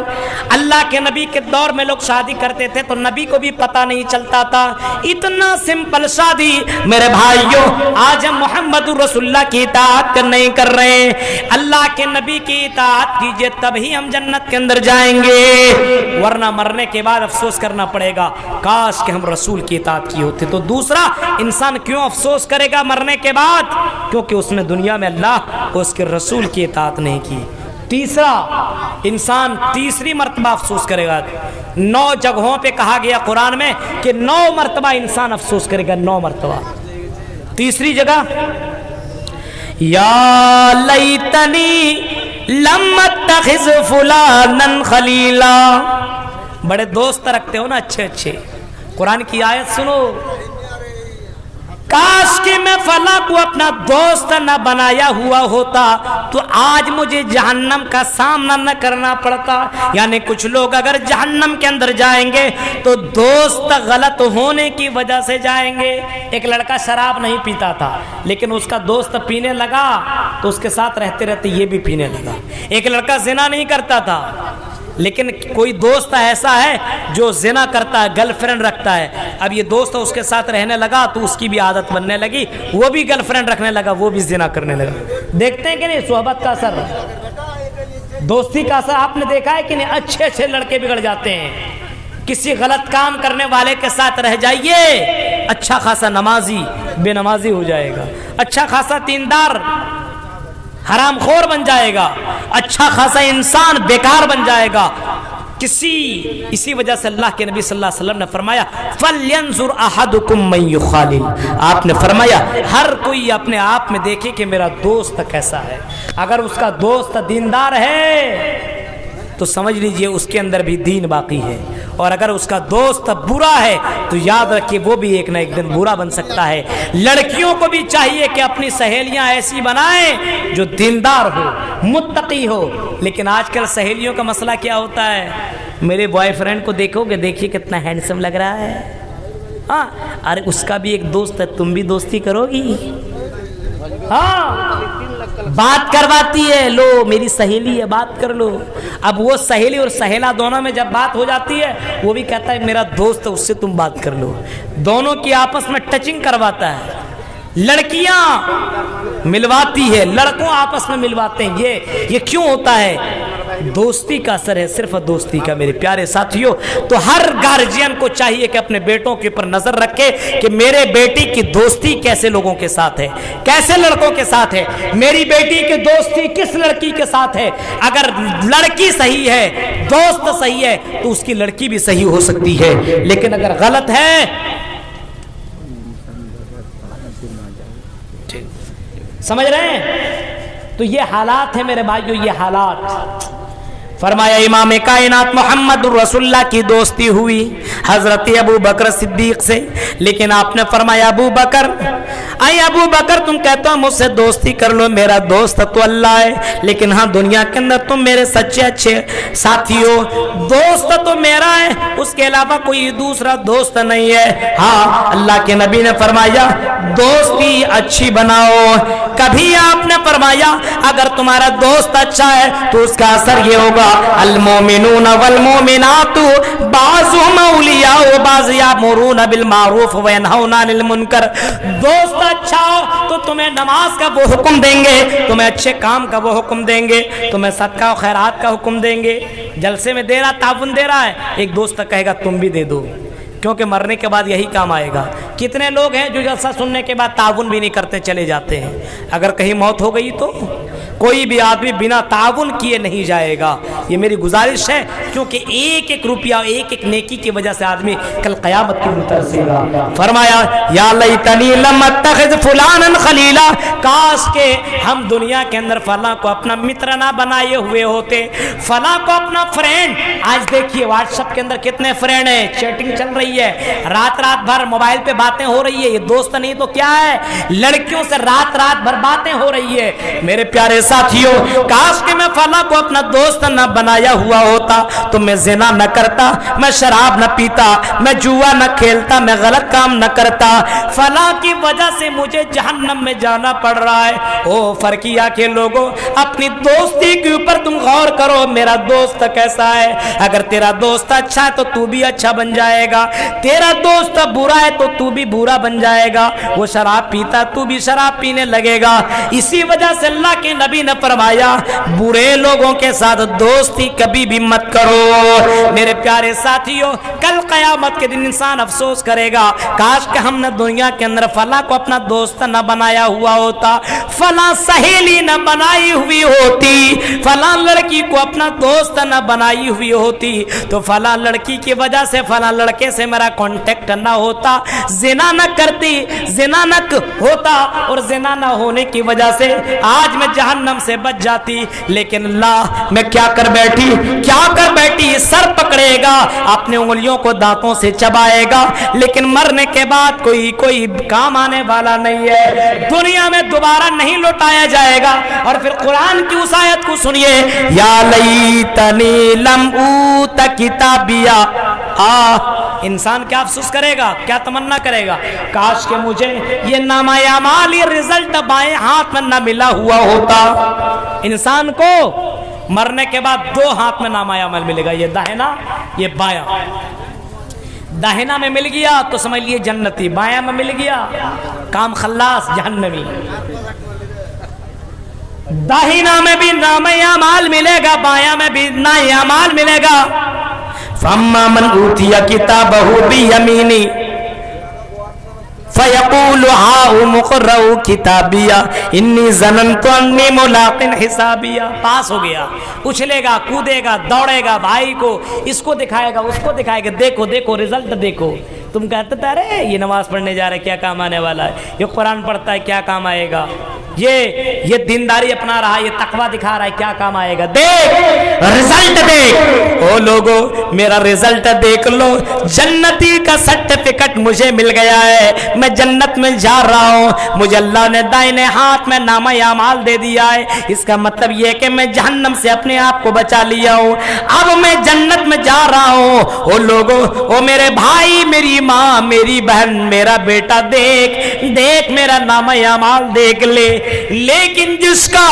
अल्लाह के नबी के दौर में लोग शादी करते थे तो नबी को भी पता नहीं चलता था, इतना सिंपल शादी। मेरे भाइयों, आज हम मोहम्मद रसूलुल्लाह की इताअत नहीं कर रहे हैं। अल्लाह के नबी की इताअत कीजिए, तभी हम जन्नत के अंदर जाएंगे, वरना मरने के बाद अफसोस करना पड़ेगा, काश कि हम रसूल की इताअत किए होते। तो दूसरा, इंसान क्यों अफसोस करेगा मरने के बाद? क्योंकि उसने दुनिया में अल्लाह और उसके रसूल की इताअत नहीं की। तीसरा, इंसान तीसरी मर्तबा अफसोस करेगा। 9 जगहों पे कहा गया कुरान में कि 9 मर्तबा इंसान अफसोस करेगा, 9 मर्तबा। तीसरी जगह, या लैतनी लम अत्तखिज़ फुलानन खलीला। बड़े दोस्त रखते हो ना अच्छे अच्छे, कुरान की आयत सुनो, काश कि मैं फला को अपना दोस्त न बनाया हुआ होता तो आज मुझे जहन्नम का सामना न करना पड़ता। यानी कुछ लोग अगर जहन्नम के अंदर जाएंगे तो दोस्त गलत होने की वजह से जाएंगे। एक लड़का शराब नहीं पीता था, लेकिन उसका दोस्त पीने लगा तो उसके साथ रहते रहते ये भी पीने लगा। एक लड़का ज़िना नहीं करता था, लेकिन कोई दोस्त ऐसा है जो ज़िना करता है, गर्लफ्रेंड रखता है। अब ये दोस्त उसके साथ रहने लगा तो उसकी भी आदत बनने लगी, वो भी गर्लफ्रेंड रखने लगा, वो भी ज़िना करने लगा। देखते हैं कि नहीं सोहबत का असर, दोस्ती का असर आपने देखा है कि नहीं? अच्छे अच्छे लड़के बिगड़ जाते हैं। किसी गलत काम करने वाले के साथ रह जाइए, अच्छा खासा नमाजी बेनमाजी हो जाएगा, अच्छा खासा दीनदार हरामखोर बन जाएगा, अच्छा खासा इंसान बेकार बन जाएगा। इसी वजह से अल्लाह के नबी सल्लल्लाहु अलैहि वसल्लम ने फरमाया, फल्यंजुर अहदुकुम मन युखालिल। आपने फरमाया हर कोई अपने आप में देखे कि मेरा दोस्त कैसा है। अगर उसका दोस्त दीनदार है तो समझ लीजिए उसके अंदर भी दीन बाकी है, और अगर उसका दोस्त बुरा है तो याद रखिए वो भी एक ना एक दिन बुरा बन सकता है। लड़कियों को भी चाहिए कि अपनी सहेलियां ऐसी बनाएं जो दीनदार हो, मुत्तकी हो। लेकिन आजकल सहेलियों का मसला क्या होता है, मेरे बॉयफ्रेंड को देखोगे, देखिए कितना हैंडसम लग रहा है, हाँ अरे उसका भी एक दोस्त है, तुम भी दोस्ती करोगी? हाँ, बात करवाती है, लो मेरी सहेली है, बात कर लो। अब वो सहेली और सहेला दोनों में जब बात हो जाती है, वो भी कहता है मेरा दोस्त है, उससे तुम बात कर लो। दोनों की आपस में टचिंग करवाता है। लड़कियां मिलवाती है, लड़कों आपस में मिलवाते हैं। ये क्यों होता है? दोस्ती का असर है, सिर्फ दोस्ती का। मेरे प्यारे साथियों, तो हर गार्जियन को चाहिए कि अपने बेटों के ऊपर नजर रखे कि मेरे बेटी की दोस्ती कैसे लोगों के साथ है, कैसे लड़कों के साथ है, मेरी बेटी की दोस्ती किस लड़की के साथ है। अगर लड़की सही है, दोस्त सही है, तो उसकी लड़की भी सही हो सकती है। लेकिन अगर गलत है, समझ रहे हैं? तो ये हालात है मेरे भाइयों, ये हालात। फरमाया इमाम कायनात मोहम्मद रसूलुल्लाह की दोस्ती हुई हजरत अबू बकर सिद्दीक से, लेकिन आपने फरमाया अबू बकर, अय अबू बकर तुम कहते हो मुझसे दोस्ती कर लो, मेरा दोस्त तो अल्लाह है, लेकिन हाँ दुनिया के अंदर तुम मेरे सच्चे अच्छे साथी हो, दोस्त तो मेरा है, उसके अलावा कोई दूसरा दोस्त नहीं है। हाँ अल्लाह के नबी ने फरमाया दोस्ती अच्छी बनाओ। कभी आपने फरमाया अगर तुम्हारा दोस्त अच्छा है तो उसका असर ये होगा अल मोमिनून वल मोमिनातु बाज़ुहुम औलिया व बाज़ यामुरून बिल मारूफ व यनहौना अनिल मुनकर। दोस्त अच्छा हो तो तुम्हें नमाज का वो हुक्म देंगे, तुम्हें अच्छे काम का वो हुक्म देंगे, तुम्हें सदका और खैरात का हुक्म देंगे। जलसे में दे रहा ताउन दे रहा है, एक दोस्त कहेगा तुम भी दे दो, क्योंकि मरने के बाद यही काम आएगा। कितने लोग हैं जो जलसा सुनने के बाद ताउन भी नहीं करते, चले जाते हैं। अगर कहीं मौत हो गई तो कोई भी आदमी बिना ताउन किए नहीं जाएगा। ये मेरी गुजारिश है, क्योंकि एक एक रुपया एक एक नेकी की वजह से आदमी कल क़यामत की तरसेगा। फरमाया या लैतनी लम अत्तखिज़ फुलानन खलीला, काश के हम दुनिया के अंदर फला को अपना मित्र ना बनाए हुए होते, फला को अपना फ्रेंड। आज देखिए व्हाट्सएप के अंदर कितने फ्रेंड हैं, चैटिंग चल रही है, रात रात भर मोबाइल पे बातें हो रही है। ये दोस्त नहीं तो क्या है, लड़कियों से रात रात भर बातें हो रही है। मेरे प्यारे साथियों, काश के मैं फला को अपना दोस्त न बनाया हुआ होता तो मैं जिना न करता, मैं शराब न पीता, मैं जुआ न खेलता, मैं गलत काम न करता। फला की वजह से मुझे जहन्नम में जाना पड़ रहा है। ओ फरकिया के लोगों, अपनी दोस्ती के ऊपर तुम गौर करो, मेरा दोस्त कैसा है। अगर तेरा दोस्त अच्छा है तो तू भी अच्छा बन जाएगा, तेरा दोस्त बुरा है तो तू भी बुरा बन जाएगा। वो शराब पीता तू भी शराब पीने लगेगा। इसी वजह से अल्लाह के नबी ने फरमाया बुरे लोगों के साथ दोस्ती कभी भी मत करो। मेरे प्यारे साथियों, कल क़यामत के दिन इंसान अफसोस करेगा, काश कि हमने दुनिया के अंदर फला को अपना दोस्त न बनाया हुआ होता, फला सहेली न बनाई हुई होती, फला लड़की को अपना दोस्त न बनाई हुई होती, तो फला लड़की की वजह से फला लड़के से मेरा कांटेक्ट न होता, जिना न करती, जिना न होता, और जिना न होने की वजह से आज मैं जहन्नम से बच जाती। लेकिन अल्लाह मैं क्या कर बैठी, क्या कर बैठी, सर पकड़ेगा, अपने उंगलियों को दांतों से चबाएगा, लेकिन मरने के बाद कोई काम आने वाला नहीं है, दुनिया में दोबारा नहीं लौटाया जाएगा। और फिर कुरान की उस आयत को सुनिए, या लैतनी लम ऊत किताबिया। इंसान क्या अफसोस करेगा, क्या तमन्ना करेगा, काश के मुझे ये नामा अमाल, ये रिजल्ट बाएं हाथ में न मिला हुआ होता। इंसान को मरने के बाद दो हाथ में नामा अमल मिलेगा, ये दाहिना ये बायां। दाहिना में मिल गया तो समझ लिए जन्नती, बायां में मिल गया काम खल्लास जहन्नमी। दाहिना में भी नामा अमाल मिलेगा, बायां में भी नामा अमाल मिलेगा। फम्मा मन ऊतिया किताबहु बियमीनी फयक़ूलु हाउम इक़्रऊ किताबिया इन्नी ज़ननतु अन्नी मुलाक़िन हिसाबिया। पास हो गया, उछलेगा, कूदेगा, दौड़ेगा, भाई को इसको दिखाएगा, उसको दिखाएगा, देखो देखो रिजल्ट देखो। तुम कहते थे अरे ये नमाज पढ़ने जा रहे क्या काम आने वाला है, ये कुरान पढ़ता है क्या काम आएगा, ये दीनदारी अपना रहा, ये तकवा दिखा रहा है क्या काम आएगा, देख रिजल्ट देख। ओ लोगो मेरा रिजल्ट देख लो, जन्नती का सर्टिफिकेट मुझे मिल गया है, मैं जन्नत में जा रहा हूँ, मुझे अल्लाह ने दाहिने हाथ में नामा अमाल दे दिया है। इसका मतलब ये है कि मैं जहन्नम से अपने आप को बचा लिया हूँ, अब मैं जन्नत में जा रहा हूँ। ओ लोगो, ओ मेरे भाई, मेरी माँ, मेरी बहन, मेरा बेटा, देख देख मेरा नामा अमाल देख ले। लेकिन जिसका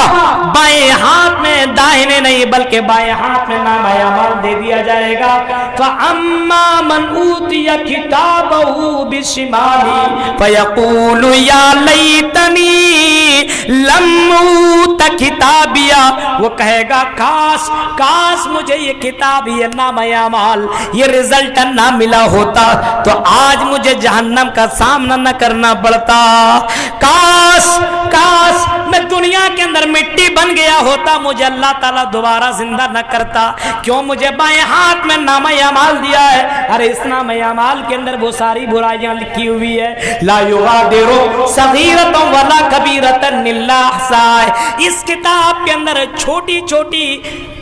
बाएं हाथ में, दाहिने नहीं बल्कि बाएं हाथ में नामा अमाल दे दिया जाएगा, फअम्मा मन ऊतिया किताबहु बिशिमाली फयक़ूलु या लैतनी लम ऊत किताबिया। वो कहेगा काश काश मुझे ये किताब, ये नामा अमाल, ये रिजल्ट ना मिला होता तो आज मुझे जहन्नम का सामना न करना पड़ता। काश काश मैं दुनिया के अंदर मिट्टी बन गया होता, मुझे अल्लाह ताला दोबारा जिंदा न करता। क्यों मुझे बाएं हाथ में नामा अमाल दिया है? अरे इस नामा अमाल के अंदर वो सारी बुराइयां लिखी हुई है, ला युगादिरु सगीरतन वला कबीरतन इल्ला अहसाहा। इस किताब के अंदर छोटी छोटी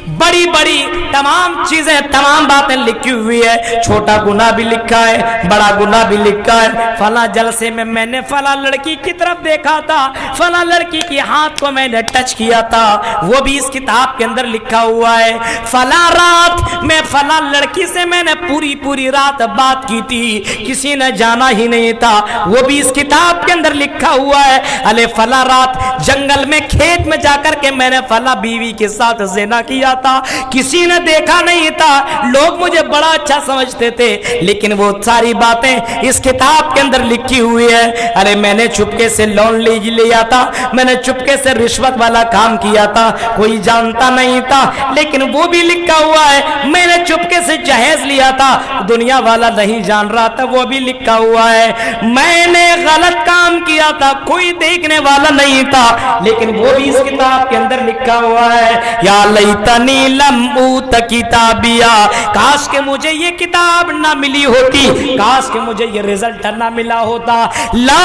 बड़ी बड़ी तमाम चीजें, तमाम बातें लिखी हुई है। छोटा गुनाह भी लिखा है, बड़ा गुनाह भी लिखा है। फला जलसे में मैंने फला लड़की की तरफ देखा था, फला लड़की के हाथ को मैंने टच किया था, वो भी इस किताब के अंदर लिखा हुआ है। फला रात में फला लड़की से मैंने पूरी पूरी रात बात की थी, किसी ने जाना ही नहीं था, वो भी इस किताब के अंदर लिखा हुआ है। अरे फला रात जंगल में खेत में जाकर के मैंने फला बीवी के साथ ज़िना किया था, किसी ने देखा नहीं था, लोग मुझे बड़ा अच्छा समझते थे, लेकिन वो सारी बातें इस किताब के अंदर लिखी हुई है। अरे मैंने चुपके से लोन ले लिया था, मैंने चुपके से रिश्वत वाला काम किया था, कोई जानता नहीं था, लेकिन वो भी लिखा हुआ है। मैंने चुपके से जहेज लिया था, दुनिया वाला नहीं जान रहा था, वो भी लिखा हुआ है। मैंने गलत काम किया था, कोई देखने वाला नहीं था, लेकिन वो भी इस किताब के अंदर लिखा हुआ है। या लैतनी लम ऊत किताबिया, काश के मुझे ये किताब ना मिली होती, काश के मुझे ये रिजल्ट ना मिला होता। ला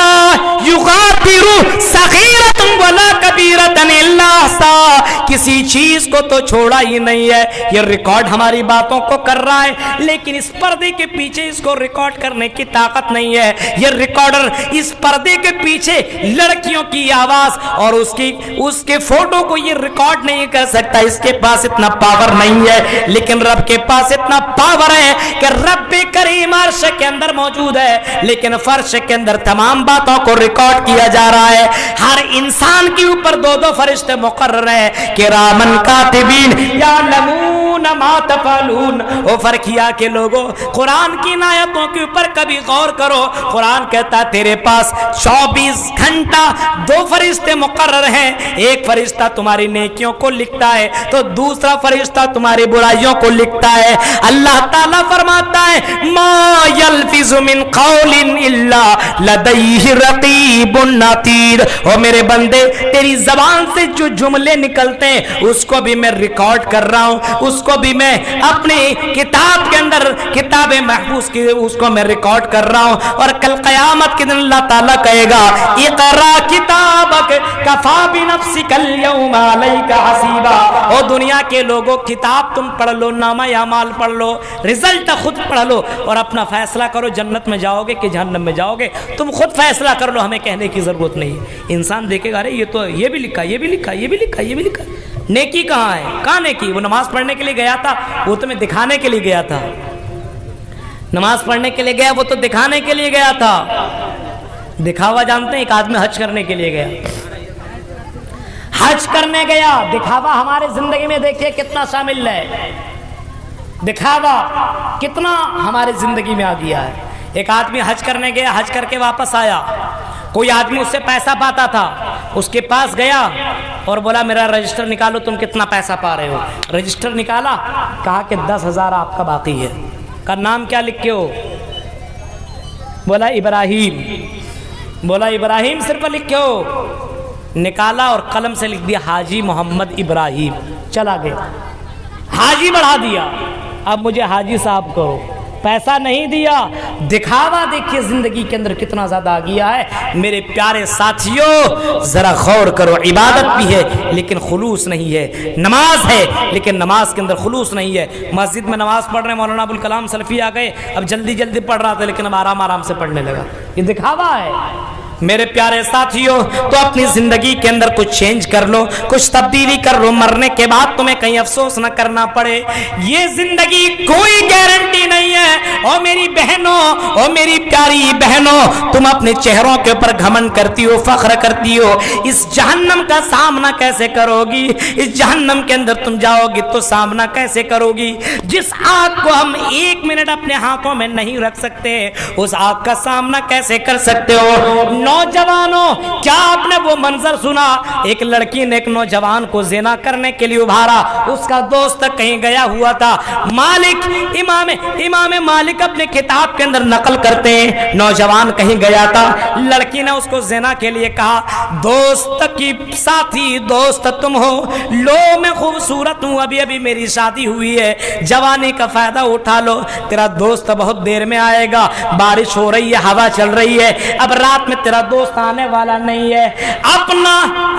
युगातिरु सगीरतुन वला कबीरतन इल्ला सा, किसी चीज को तो छोड़ा ही नहीं है। ये रिकॉर्ड हमारी बातों को कर रहा है, लेकिन इस पर्दे के पीछे इसको रिकॉर्ड करने की ताकत नहीं है। ये रिकॉर्डर इस पर्दे के पीछे लड़कियों की आवाज और उसके फोटो को ये रिकॉर्ड नहीं कर सकता, इसके पास इतना पावर नहीं है। लेकिन रब के पास इतना पावर है कि रब करीम अर्श के अंदर मौजूद है, लेकिन फर्श के अंदर तमाम बातों को रिकॉर्ड किया जा रहा है। हर इंसान के ऊपर दो दो फरिश्ते मुकर्रर हैं, किरामन कातिबीन यालमून मा तफअलून। ओ फरखिया के लोगों, कुरान की आयतों के ऊपर कभी गौर करो। कुरान कहता है तेरे पास 24 घंटा दो फरिश्ते मुकर्रर हैं, एक फरिश्ता तुम्हारी नेकियों को लिखता है तो दूसरा फरिश्ता तुम्हारी बुराइयों को लिखता है। अल्लाह ताला फरमाता है मा यल्फिज़ु मिन कौलिन इल्ला लदैहि रक़ीबुन अतीद। ओ मेरे बंदे, तेरी जबान से जो जुमले निकलते हैं उसको भी मैं रिकॉर्ड कर रहा हूँ, उसको भी मैं अपनी किताब के अंदर, किताबे महफूज की, उसको मैं रिकॉर्ड कर रहा हूँ। और कल क़यामत के दिन अल्लाह ताला कहेगा इक़रा किताबक कफ़ा बिनफ़्सिकल यौमा अलैका हसीबा। ओ दुनिया के लोगों, किताब तुम पढ़ लो, नामा अमाल पढ़ लो, रिजल्ट खुद पढ़ लो और अपना फैसला करो, जन्नत में जाओगे कि जहन्नम में जाओगे, तुम खुद फैसला कर लो, हमें कहने की जरूरत नहीं है। इंसान देखेगा अरे ये तो ये भी लिखा, ये भी लिखा, ये भी लिखा, ये भी लिखा, नेकी कहाँ है? कहाँ नेकी? वो नमाज पढ़ने के लिए गया था, वो तुम्हें दिखाने के लिए गया था। नमाज पढ़ने के लिए गया, वो तो दिखाने के लिए गया था। दिखावा जानते हैं? एक आदमी हज करने के लिए गया, हज करने गया, दिखावा हमारे जिंदगी में देखिए कितना शामिल है, दिखावा कितना हमारे जिंदगी में आ गया है। एक आदमी हज करने गया, हज करके वापस आया, कोई आदमी उससे पैसा पाता था, उसके पास गया और बोला मेरा रजिस्टर निकालो, तुम कितना पैसा पा रहे हो। रजिस्टर निकाला, कहा कि 10,000 आपका बाकी है। का नाम क्या लिख के हो? बोला इब्राहिम। बोला इब्राहिम सिर्फ लिख के हो? निकाला और कलम से लिख दिया हाजी मोहम्मद इब्राहिम। चला गया, हाजी बढ़ा दिया, अब मुझे हाजी साहब कहो। पैसा नहीं दिया, दिखावा देखिए जिंदगी के अंदर कितना ज्यादा आ गया है। मेरे प्यारे साथियों, जरा गौर करो, इबादत भी है लेकिन खुलूस नहीं है, नमाज है लेकिन नमाज के अंदर खुलूस नहीं है। मस्जिद में नमाज पढ़ रहे मौलाना अबुल कलाम सलफी आ गए, अब जल्दी जल्दी पढ़ रहा था लेकिन अब आराम आराम से पढ़ने लगा, ये दिखावा है। मेरे प्यारे साथियों, तो अपनी जिंदगी के अंदर कुछ चेंज कर लो, कुछ तब्दीली कर लो, मरने के बाद तुम्हें कहीं अफसोस न करना पड़े। ये जिंदगी कोई गारंटी नहीं है। और मेरी बहनों, और मेरी प्यारी बहनों, तुम अपने चेहरों के ऊपर घमंड करती हो, फख्र करती हो, इस जहन्नम का सामना कैसे करोगी? इस जहन्नम के अंदर तुम जाओगी तो सामना कैसे करोगी? जिस आग को हम 1 मिनट अपने हाथों में नहीं रख सकते, उस आग का सामना कैसे कर सकते हो? नौजवानों, क्या आपने वो मंजर सुना? एक लड़की ने एक नौजवान को ज़िना करने के लिए उभारा, उसका दोस्त कहीं गया हुआ था। मालिक, इमाम मालिक अपने किताब के अंदर नकल करते हैं, नौजवान कहीं गया था, लड़की ने उसको ज़िना के लिए कहा, दोस्त की साथी दोस्त तुम हो, लो मैं खूबसूरत हूँ, अभी अभी मेरी शादी हुई है, जवानी का फायदा उठा लो, तेरा दोस्त बहुत देर में आएगा, बारिश हो रही है, हवा चल रही है, अब रात में तेरा تیرا دوست آنے والا نہیں ہے.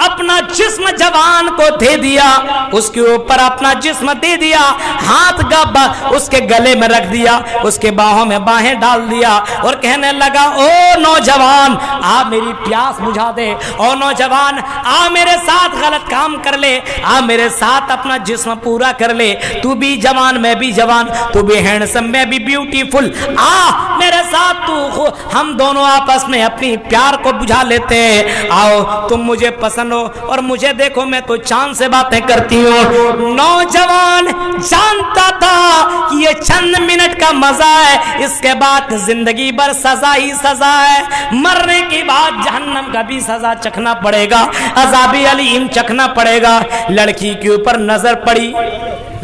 اپنا جسم جوان کو دے دیا, اس کے اوپر اپنا جسم دے دیا, ہاتھ کا اس کے گلے میں رکھ دیا, اس کے باہوں میں باہیں ڈال دیا اور کہنے لگا او نوجوان آ میری پیاس بجھا دے, او نوجوان آ میرے ساتھ غلط کام کر لے, آ میرے ساتھ اپنا جسم پورا کر لے, تو بھی جوان میں بھی جوان, تو بھی ہینڈسم میں بھی بیوٹیفل, آ میرے ساتھ تو, ہم دونوں آپس میں اپنی پیار کو بجھا لیتے ہیں, آؤ تم مجھے پسند ہو اور مجھے دیکھو میں تو چاند سے باتیں کرتی ہوں. نوجوان جانتا تھا کہ یہ چند منٹ کا مزہ ہے, اس کے بعد زندگی بھر سزا ہی سزا ہے, مرنے کے بعد جہنم کا بھی سزا چکھنا پڑے گا, عذاب علیم چکھنا پڑے گا. لڑکی کے اوپر نظر پڑی,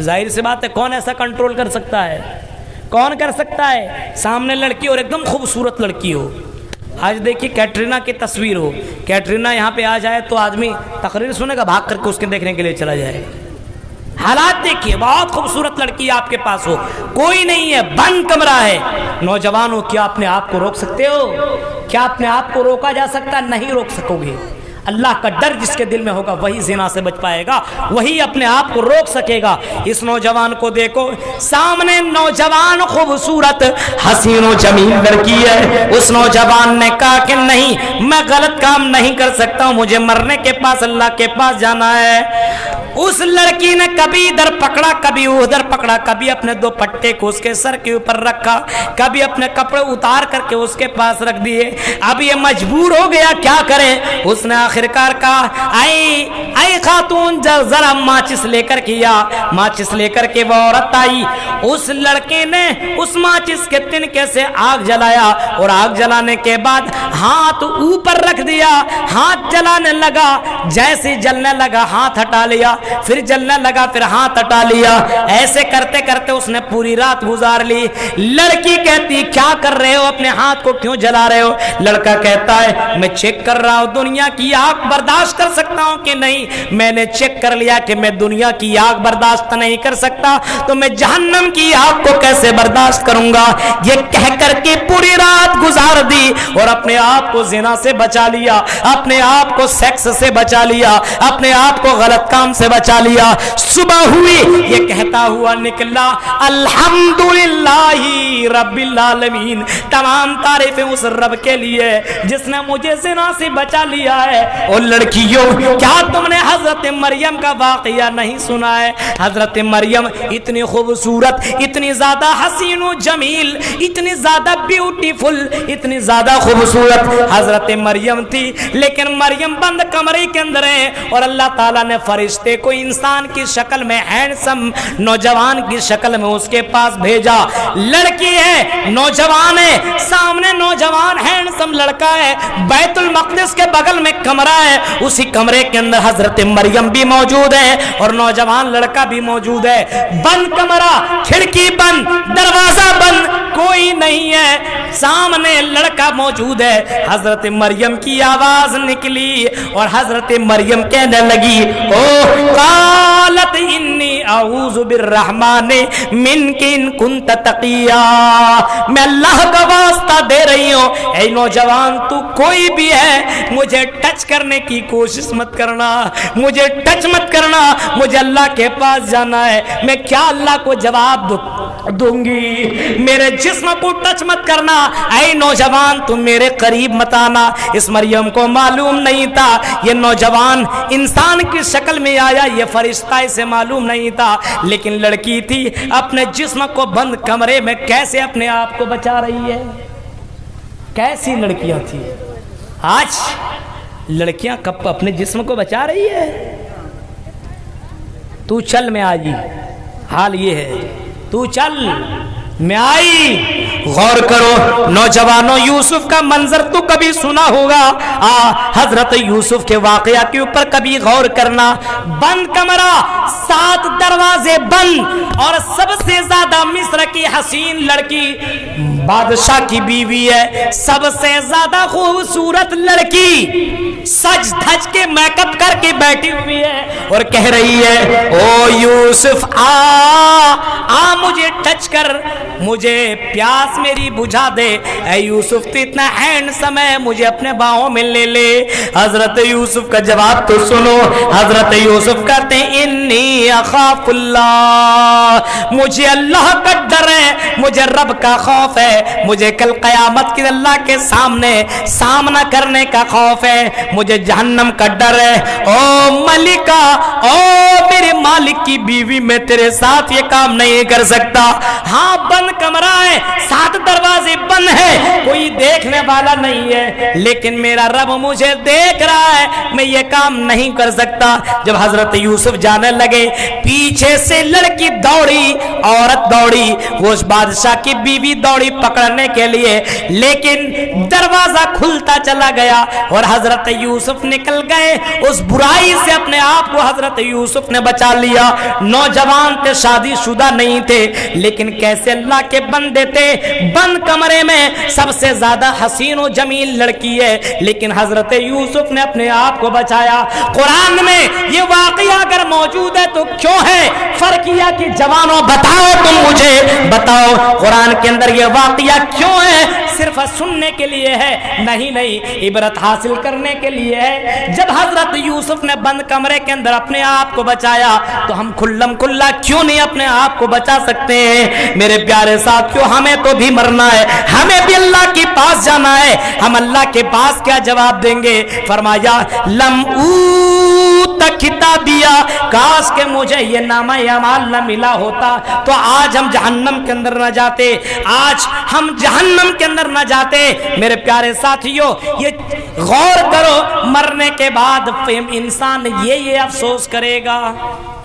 ظاہر سی بات ہے کون ایسا کنٹرول کر سکتا ہے, کون کر سکتا ہے؟ سامنے لڑکی اور ایک دم خوبصورت لڑکی ہو. آج دیکھیے کیٹرینا کی تصویر ہو, کیٹرینا یہاں پہ آ جائے تو آدمی تقریر سنے گا, بھاگ کر کے اس کے دیکھنے کے لیے چلا جائے. حالات دیکھیے, بہت خوبصورت لڑکی آپ کے پاس ہو, کوئی نہیں ہے, بند کمرہ ہے. نوجوانوں کیا اپنے آپ کو روک سکتے ہو؟ کیا اپنے آپ کو روکا جا سکتا؟ نہیں روک سکو گے. اللہ کا ڈر جس کے دل میں ہوگا وہی زنا سے بچ پائے گا, وہی اپنے آپ کو روک سکے گا. اس نوجوان کو دیکھو, سامنے نوجوان خوبصورت حسین و جمیل لڑکی ہے. اس نوجوان نے کہا کہ نہیں, میں غلط کام نہیں کر سکتا ہوں, مجھے مرنے کے پاس اللہ کے پاس جانا ہے. اس لڑکی نے کبھی ادھر پکڑا کبھی ادھر پکڑا, کبھی اپنے دو پٹے کو اس کے سر کے اوپر رکھا, کبھی اپنے کپڑے اتار کر کے اس کے پاس رکھ دیے. اب یہ مجبور ہو گیا, کیا کرے؟ اس نے آخرکار کہا اے خاتون ذرا ماچس لے کر کیا. ماچس لے کر کے وہ عورت آئی, اس لڑکے نے اس ماچس کے تنکے سے آگ جلایا اور آگ جلانے کے بعد ہاتھ اوپر رکھ دیا, ہاتھ جلانے لگا, جیسے جلنے لگا ہاتھ ہٹا لیا, پھر جلنے لگا پھر ہاتھ ہٹا لیا. ایسے کرتے کرتے اس نے پوری رات گزار لی. لڑکی کہتی کیا کر رہے ہو, اپنے ہاتھ کو کیوں جلا رہے ہو؟ لڑکا کہتا ہے میں چیک کر رہا ہوں دنیا کی آگ برداشت کر سکتا ہوں کہ نہیں. میں نے چیک کر لیا کہ میں دنیا کی آگ برداشت نہیں کر سکتا, تو میں جہنم کی آگ کو کیسے برداشت کروں گا. یہ کہہ کر کے پوری رات گزار دی اور اپنے آپ کو زنا سے بچا لیا, اپنے آپ کو سیکس سے بچا لیا, اپنے آپ کو غلط کام سے بچا لیا. صبح ہوئی, یہ کہتا ہوا نکلا الحمدللہ رب العالمین, تمام تعریفیں اس رب کے لیے جس نے مجھے زنا سے بچا لیا ہے. اور لڑکیوں, کیا تم نے حضرت مریم کا واقعہ نہیں سنا ہے؟ حضرت مریم اتنی خوبصورت, اتنی زیادہ حسین و جمیل, اتنی زیادہ بیوٹیفل, اتنی زیادہ خوبصورت حضرت مریم تھی, لیکن مریم بند کمرے کے اندر ہے اور اللہ تعالیٰ نے فرشتے کو انسان کی شکل میں, ہینڈسم نوجوان کی شکل میں اس کے پاس بھیجا. لڑکی ہے, نوجوان ہے, سامنے نوجوان ہینڈسم لڑکا ہے, بیت المقدس کے بغل میں کمرہ ہے, اسی کمرے کے اندر حضرت مریم بھی موجود ہے اور نوجوان لڑکا بھی موجود ہے. بند کمرہ, کھڑکی بند, دروازہ بند, کوئی نہیں ہے, سامنے لڑکا موجود ہے. حضرت مریم کی آواز نکلی اور حضرت مریم کہنے لگی او قالت انی اعوذ بالرحمن منک ان کنت تقیا, میں اللہ کا واسطہ دے رہی ہوں, اے نوجوان تو کوئی بھی ہے, مجھے ٹچ کرنے کی کوشش مت کرنا, مجھے ٹچ مت کرنا, مجھے اللہ کے پاس جانا ہے. میں کیا اللہ کو جواب دوں گی, میرے جسم کو ٹچ مت کرنا. اے نوجوان تم میرے قریب مت آنا. اس مریم کو معلوم نہیں تھا یہ نوجوان انسان کی شکل میں آیا, یہ فرشتہ اسے معلوم نہیں تھا, لیکن لڑکی تھی اپنے جسم کو بند کمرے میں کیسے اپنے آپ کو بچا رہی ہے. کیسی لڑکیاں تھی, آج لڑکیاں کب اپنے جسم کو بچا رہی ہے. تو چل میں آئی, حال یہ ہے, تو چل میں آئی. غور کرو نوجوانوں, یوسف کا منظر تو کبھی سنا ہوگا, حضرت یوسف کے واقعہ کے اوپر کبھی غور کرنا. بند کمرہ, 7 دروازے بند, اور سب سے زیادہ مصر کی حسین لڑکی, بادشاہ کی بیوی ہے, سب سے زیادہ خوبصورت لڑکی, سج دھج کے میک اپ کر کے بیٹھی ہوئی ہے اور کہہ رہی ہے او یوسف آ مجھے ٹچ کر, مجھے پیاس प्यास मेरी बुझा दे, ऐ यूसुफ तो इतना हैंडसम है, मुझे अपने बाहों में ले ले। हजरत यूसुफ का जवाब तो सुनो। हजरत यूसुफ कहते हैं इन्नी अखाफुल्लाह, मुझे अल्लाह का डर है, मुझे रब का खौफ है, मुझे कल कयामत के अल्लाह के सामने सामना करने का खौफ है, मुझे जहन्नम का डर है। ओ मलिका, ओ मेरे मालिक की बीवी, मैं तेरे साथ ये काम नहीं कर सकता। हाँ बंद कमरा है, 7 दरवाजे बंद है, कोई देखने वाला नहीं है, लेकिन मेरा रब मुझे देख रहा है, मैं ये काम नहीं कर सकता। जब हजरत यूसुफ जाने लगे, पीछे से लड़की दौड़ी, औरत दौड़ी, वो उस बादशाह की बीवी दौड़ी पकड़ने के लिए, लेकिन दरवाजा खुलता चला गया और हजरत यूसुफ निकल गए। उस बुराई से अपने आप को हजरत यूसुफ ने बचा लिया। नौजवान थे, शादीशुदा नहीं थे, लेकिन कैसे अल्लाह के बंदे थे। बंद कमरे में सबसे ज्यादा हसीन और जमील लड़की है, लेकिन हजरत यूसुफ ने अपने आप को बचाया। कुरान में ये वाकया अगर मौजूद है तो क्यों है? फर्किया की जवानों बताओ, तुम मुझे बताओ, कुरान के अंदर ये वाकया क्यों है? सिर्फ सुनने के लिए है? नहीं नहीं, इबरत हासिल करने के लिए है। जब हजरत यूसुफ ने बंद कमरे के अंदर अपने आप को बचाया, तो हम खुल्लम खुल्ला क्यों नहीं अपने आप को बचा सकते हैं? मेरे प्यारे साथियों, हमें तो भी मरना है, हमें भी अल्लाह के पास जाना है। हम अल्लाह के पास क्या जवाब देंगे? फरमाया किताबिया, काश के मुझे ये नामा अमाल न मिला होता तो आज हम जहन्नम के अंदर न जाते, आज हम जहन्नम के अंदर न जाते। मेरे प्यारे साथियों, ये गौर करो, मरने के बाद इंसान ये अफसोस करेगा।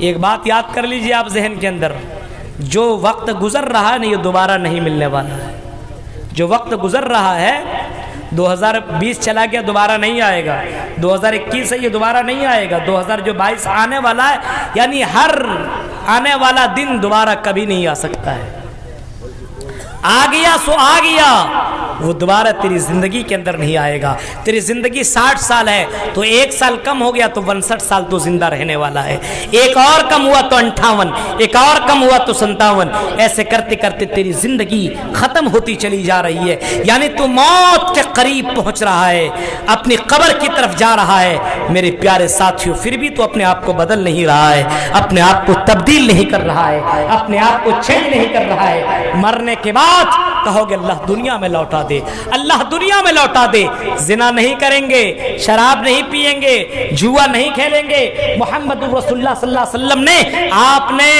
एक बात याद कर लीजिए आप जहन के अंदर, जो वक्त गुजर रहा है ना, ये दोबारा नहीं मिलने वाला है। जो वक्त गुजर रहा है, 2020 चला गया, दोबारा नहीं आएगा। 2021 है, ये दोबारा नहीं आएगा। 2022 आने वाला है, यानी हर आने वाला दिन दोबारा कभी नहीं आ सकता है। आ गया सो आ गया, वो दोबारा तेरी जिंदगी के अंदर नहीं आएगा। तेरी जिंदगी 60 साल है तो 1 साल कम हो गया तो 62 साल तो जिंदा रहने वाला है। एक और कम हुआ तो 58, एक और कम हुआ तो 57। ऐसे करते करते तेरी जिंदगी खत्म होती चली जा रही है, यानी तू मौत के करीब पहुंच रहा है, अपनी कब्र की तरफ जा रहा है। मेरे प्यारे साथियों, फिर भी तो अपने आप को बदल नहीं रहा है, अपने आप को तब्दील नहीं कर रहा है, अपने आप को चेंज नहीं कर रहा है। मरने के बाद कहोगे अल्लाह दुनिया में लौटा दे, अल्लाह दुनिया में लौटा दे। जिना नहीं करेंगे, शराब नहीं पिएंगे, जुआ नहीं खेलेंगे। मोहम्मद रसूलुल्लाह सल्लल्लाहु अलैहि वसल्लम ने, आपने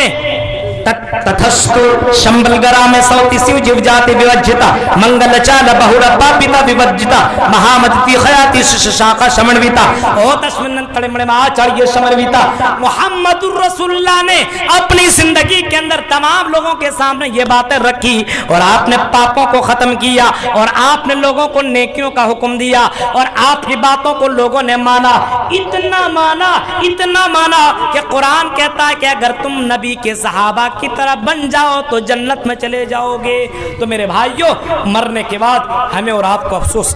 तथस्तु शंबलगरा में सौती शिव जीव जाति विवज्जिता मंगल चाल बहुरा पापिता विवज्जिता महामति खयाति शाखा शमणविता ओ तस्मिन तड़े मणे मा चढ़िए शमरविता। मोहम्मदुर रसूलुल्लाह ने अपनी जिंदगी के अंदर तमाम लोगों के सामने ये बातें रखी और आपने पापों को खत्म किया और आपने लोगों को नेकियों का हुक्म दिया और आपकी बातों को लोगों ने माना। इतना माना कि कुरान कहता है कि अगर तुम नबी के सहाबा की तरह बन जाओ तो जन्नत में चले जाओगे। तो मेरे भाइयों, मरने के बाद हमें और आपको अफसोस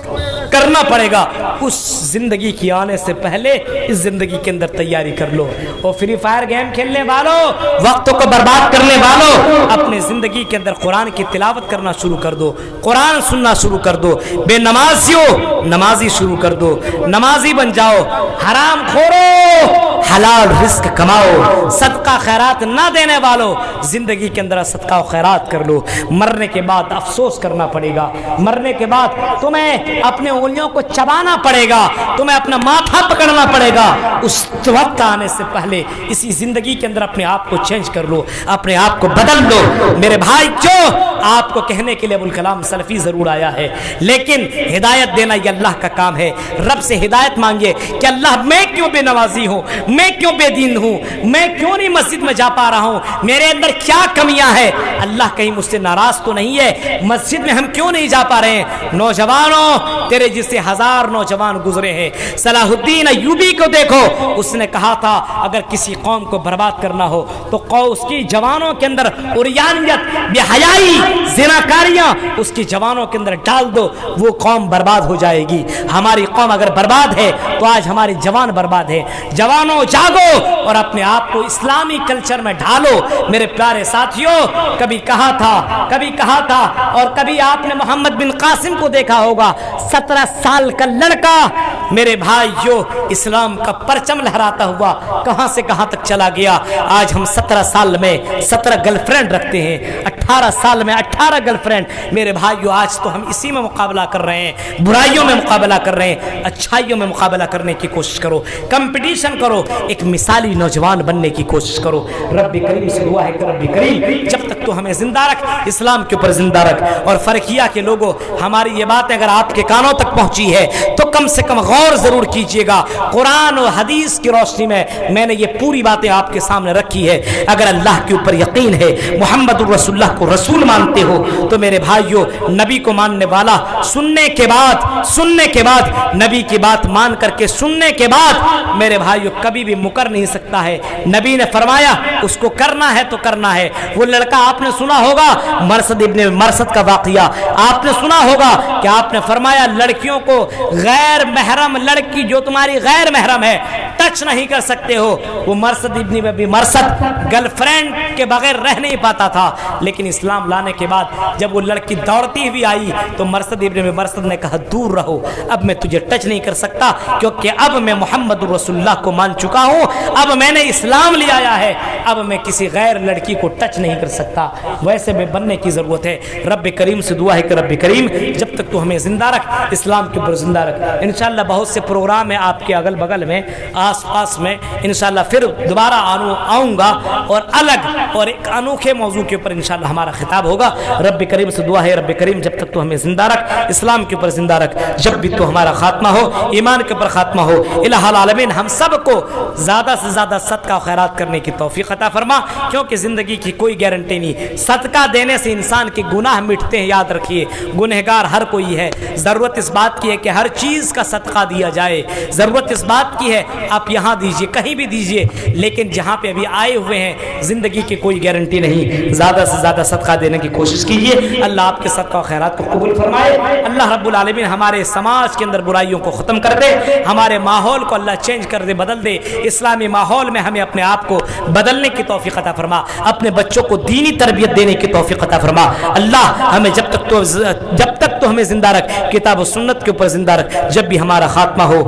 करना पड़ेगा। उस जिंदगी की आने से पहले इस जिंदगी के अंदर तैयारी कर लो। और फ्री फायर गेम खेलने वालों, वक्तों को बर्बाद करने वालों, अपने जिंदगी के अंदर कुरान की तिलावत करना शुरू कर दो, कुरान सुनना शुरू कर दो। बेनमाजियों, नमाजी शुरू कर दो, नमाजी बन जाओ। हराम खोरो, हलाल रिस्क कमाओ। सदका खैरात ना देने वालों, जिंदगी के अंदर सदका और खैरात कर लो। मरने के बाद अफसोस करना पड़ेगा, मरने के बाद तुम्हें अपने उंगलियों को चबाना पड़ेगा, तुम्हें अपना माथा पकड़ना पड़ेगा। उस वक्त आने से पहले इसी जिंदगी के अंदर अपने आप को चेंज कर लो, अपने आप को बदल लो। मेरे भाई, क्यों आपको कहने के लिए अबुल कलाम सलफी जरूर आया है, लेकिन हिदायत देना ये अल्लाह का काम है। रब से हिदायत मांगिए कि अल्लाह मैं क्यों बेनवाजी हूँ, मैं क्यों बेदीन हूँ, मैं क्यों नहीं मस्जिद में जा पा रहा हूँ, मेरे अंदर क्या कमियां हैं। अल्लाह कहीं मुझसे नाराज तो नहीं है? मस्जिद में हम क्यों नहीं जा पा रहे हैं? नौजवानों, तेरे जिससे 1000 नौजवान गुजरे हैं। सलाहुद्दीन अय्यूबी को देखो, उसने कहा था अगर किसी कौम को बर्बाद करना हो तो उसकी जवानों के अंदर उरियानियत, बेहयाई, ज़िनाकारियां उसकी जवानों के अंदर डाल दो, वो कौम बर्बाद हो जाएगी। हमारी कौम अगर बर्बाद है तो आज हमारी जवान बर्बाद है। जवानों, जागो और अपने आप को इस्लामी कल्चर में ढालो। मेरे प्यारे साथियों, कभी कहा था और कभी आपने मोहम्मद बिन कासिम को देखा होगा, 17 साल का लड़का मेरे भाइयों इस्लाम का परचम लहराता हुआ कहां से कहां तक चला गया। आज हम 17 साल में 17 गर्लफ्रेंड रखते हैं, 18 साल में 18 गर्लफ्रेंड। मेरे भाइयों आज तो हम इसी में मुकाबला कर रहे हैं, बुराइयों में मुकाबला कर रहे हैं, अच्छाइयों में मुकाबला करने की कोशिश करो, कंपटीशन करो, एक मिसाली नौजवान बनने की कोशिश करो। रब्बी करीम से दुआ है कि रब्बी करीम जब तक तो हमें जिंदा रख, इस्लाम के ऊपर जिंदा रख। और फरकिया के लोगों, हमारी ये बातें अगर आपके कानों तक पहुंची है तो कम से कम गौर जरूर कीजिएगा। कुरान और हदीस की रोशनी में मैंने ये पूरी बातें आपके सामने रखी है। अगर अल्लाह के ऊपर यकीन है, मोहम्मद रसूलुल्लाह को रसूल मानते हो, तो मेरे भाइयों नबी को मानने वाला सुनने के बाद नबी की बात मान करके सुनने के बाद मेरे भाइयों कभी भी मुकर नहीं सकता है। नबी ने फरमाया उसको करना है तो करना है। वो लड़का आपने सुना होगा, मरसद इब्ने मरसद का वाकया आपने सुना होगा कि आपने फरमाया लड़कियों को गैर महरम लड़की जो तुम्हारी गैर महरम है टच नहीं कर सकते हो। वो मरसद इब्ने मरसद गर्लफ्रेंड के बगैर रह नहीं पाता था, लेकिन इस्लाम लाने के बाद जब वो लड़की दौड़ती हुई आई तो मरसद इब्ने मरसद ने कहा दूर रहो, अब मैं तुझे टच नहीं कर सकता, क्योंकि अब मैं मोहम्मद रसूलुल्लाह को मान चुका हूँ, अब मैंने इस्लाम ले आया है, अब मैं किसी गैर लड़की को टच नहीं कर सकता। वैसे में बनने की ज़रूरत है। रब्बे करीम से दुआ है कि रब्बे करीम जब तक तो हमें ज़िंदा रख, इस्लाम के ऊपर ज़िंदा रख। इंशाअल्लाह बहुत से प्रोग्राम है आपके अगल बगल में, आस पास में, इंशाअल्लाह फिर दोबारा आऊँगा और अलग और एक अनोखे मौजू के ऊपर इंशाअल्लाह हमारा खिताब होगा। रब्बे करीम से दुआ है रब्बे करीम जब तक तो हमें ज़िंदा रख, इस्लाम के ऊपर ज़िंदा रख, जब भी तो हमारा खात्मा हो ईमान के ऊपर खात्मा हो। इलाहुल आलमीन हम सबको ज़्यादा से ज़्यादा सदका और खैरात करने की तौफीक अता फरमा, क्योंकि ज़िंदगी की कोई गारंटी नहीं। सदका देने से इंसान के गुनाह मिटते हैं, याद रखिए, गुनहगार हर कोई है। ज़रूरत इस बात की है कि हर चीज़ का सदका दिया जाए, ज़रूरत इस बात की है आप यहाँ दीजिए, कहीं भी दीजिए, लेकिन जहाँ पे अभी आए हुए हैं ज़िंदगी की कोई गारंटी नहीं। ज़्यादा से ज़्यादा सदका देने की कोशिश कीजिए। अल्लाह आपके सदका और खैरात को कबूल फरमाए। अल्लाह रब्बुल आलमीन हमारे समाज के अंदर बुराइयों को ख़त्म कर दे, हमारे माहौल को अल्लाह चेंज कर दे, बदल दे। इस्लामी माहौल में हमें अपने आप को बदलने की तौफीक अता फरमा, अपने बच्चों को दीनी तरबियत देने की तौफीक अता फरमा। अल्लाह हमें जब तक तो हमें जिंदा रख, किताब और सुन्नत के ऊपर जिंदा रख, जब भी हमारा खात्मा हो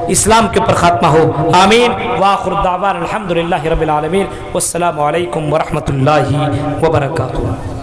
इस्लाम के ऊपर खात्मा हो। आमीन व आखिर दावाना अल्हम्दुलिल्लाहि रब्बिल आलमीन। वस्सलामु अलैकुम व रहमतुल्लाहि व बरकातुहू।